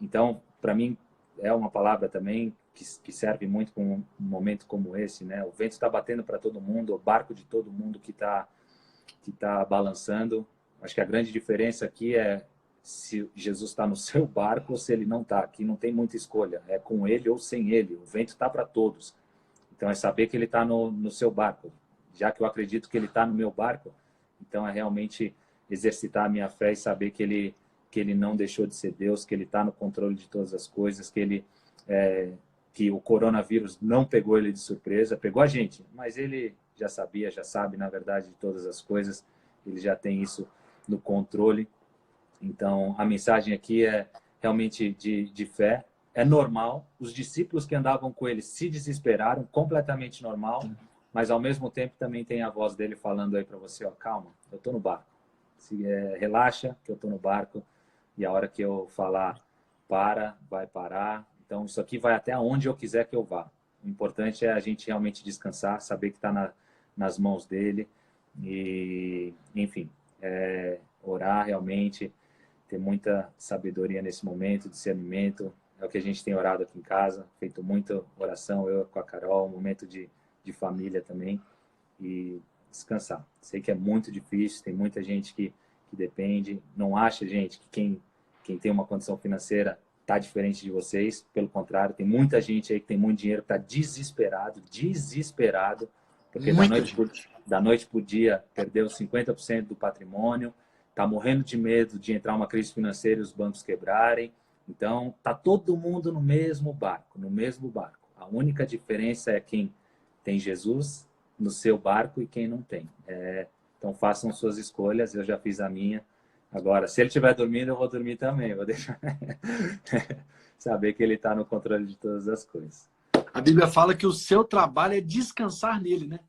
então, para mim, é uma palavra também que serve muito para um momento como esse, né? O vento está batendo para todo mundo, o barco de todo mundo que tá balançando, Acho que a grande diferença aqui é se Jesus está no seu barco ou se ele não está. Aqui não tem muita escolha. É com ele ou sem ele. O vento está para todos. Então é saber que ele está no seu barco. Já que eu acredito que ele está no meu barco, então é realmente exercitar a minha fé e saber que ele não deixou de ser Deus, que ele está no controle de todas as coisas, que o coronavírus não pegou ele de surpresa, pegou a gente, mas ele já sabia, já sabe, na verdade, de todas as coisas, ele já tem isso no controle. Então, a mensagem aqui é realmente de fé. É normal, os discípulos que andavam com ele se desesperaram, completamente normal, mas ao mesmo tempo também tem a voz dele falando aí para você, ó, calma, eu estou no barco. Relaxa, que eu estou no barco, e a hora que eu falar vai parar. Então, isso aqui vai até onde eu quiser que eu vá. O importante é a gente realmente descansar, saber que está nas mãos dele e, enfim, orar realmente, ter muita sabedoria nesse momento, discernimento. É o que a gente tem orado aqui em casa, feito muita oração, eu com a Carol, um momento de família também, e descansar. Sei que é muito difícil, tem muita gente que depende. Não acha, gente, que quem tem uma condição financeira está diferente de vocês. Pelo contrário, tem muita gente aí que tem muito dinheiro, está desesperado, porque da noite para o dia perdeu 50% do patrimônio, está morrendo de medo de entrar uma crise financeira e os bancos quebrarem. Então, está todo mundo no mesmo barco, A única diferença é quem tem Jesus no seu barco e quem não tem. Então, façam suas escolhas, eu já fiz a minha. Agora, se ele estiver dormindo, eu vou dormir também. Vou deixar saber que ele está no controle de todas as coisas. A Bíblia fala que o seu trabalho é descansar nele, né?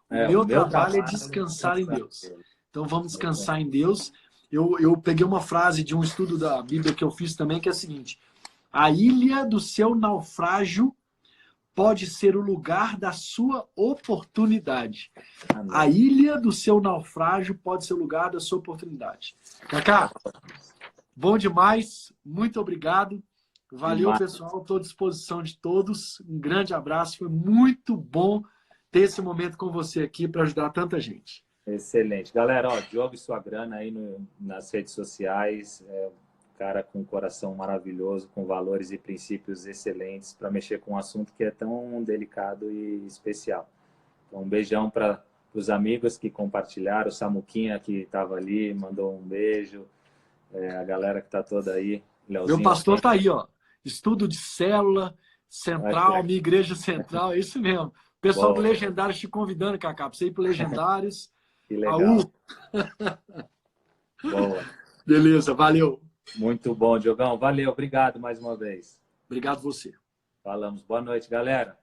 O meu trabalho é descansar em Deus. Então, vamos descansar em Deus. Eu peguei uma frase de um estudo da Bíblia que eu fiz também, que é a seguinte: a ilha do seu naufrágio pode ser o lugar da sua oportunidade. Amém. A ilha do seu naufrágio pode ser o lugar da sua oportunidade. Cacá, bom demais. Muito obrigado. Valeu, pessoal. Estou à disposição de todos. Um grande abraço. Foi muito bom ter esse momento com você aqui para ajudar tanta gente. Excelente. Galera, jogue sua grana aí nas redes sociais. Cara com um coração maravilhoso, com valores e princípios excelentes para mexer com um assunto que é tão delicado e especial. Então, um beijão para os amigos que compartilharam, o Samuquinha que estava ali, mandou um beijo, a galera que está toda aí. Leozinho, meu pastor está aí, ó. Estudo de célula, central, minha igreja central, é isso mesmo. O pessoal do Legendários te convidando, Cacá, para você ir para o Legendários. Que legal. Boa. Beleza, valeu. Muito bom, Diogão. Valeu, obrigado mais uma vez. Obrigado você. Falamos. Boa noite, galera.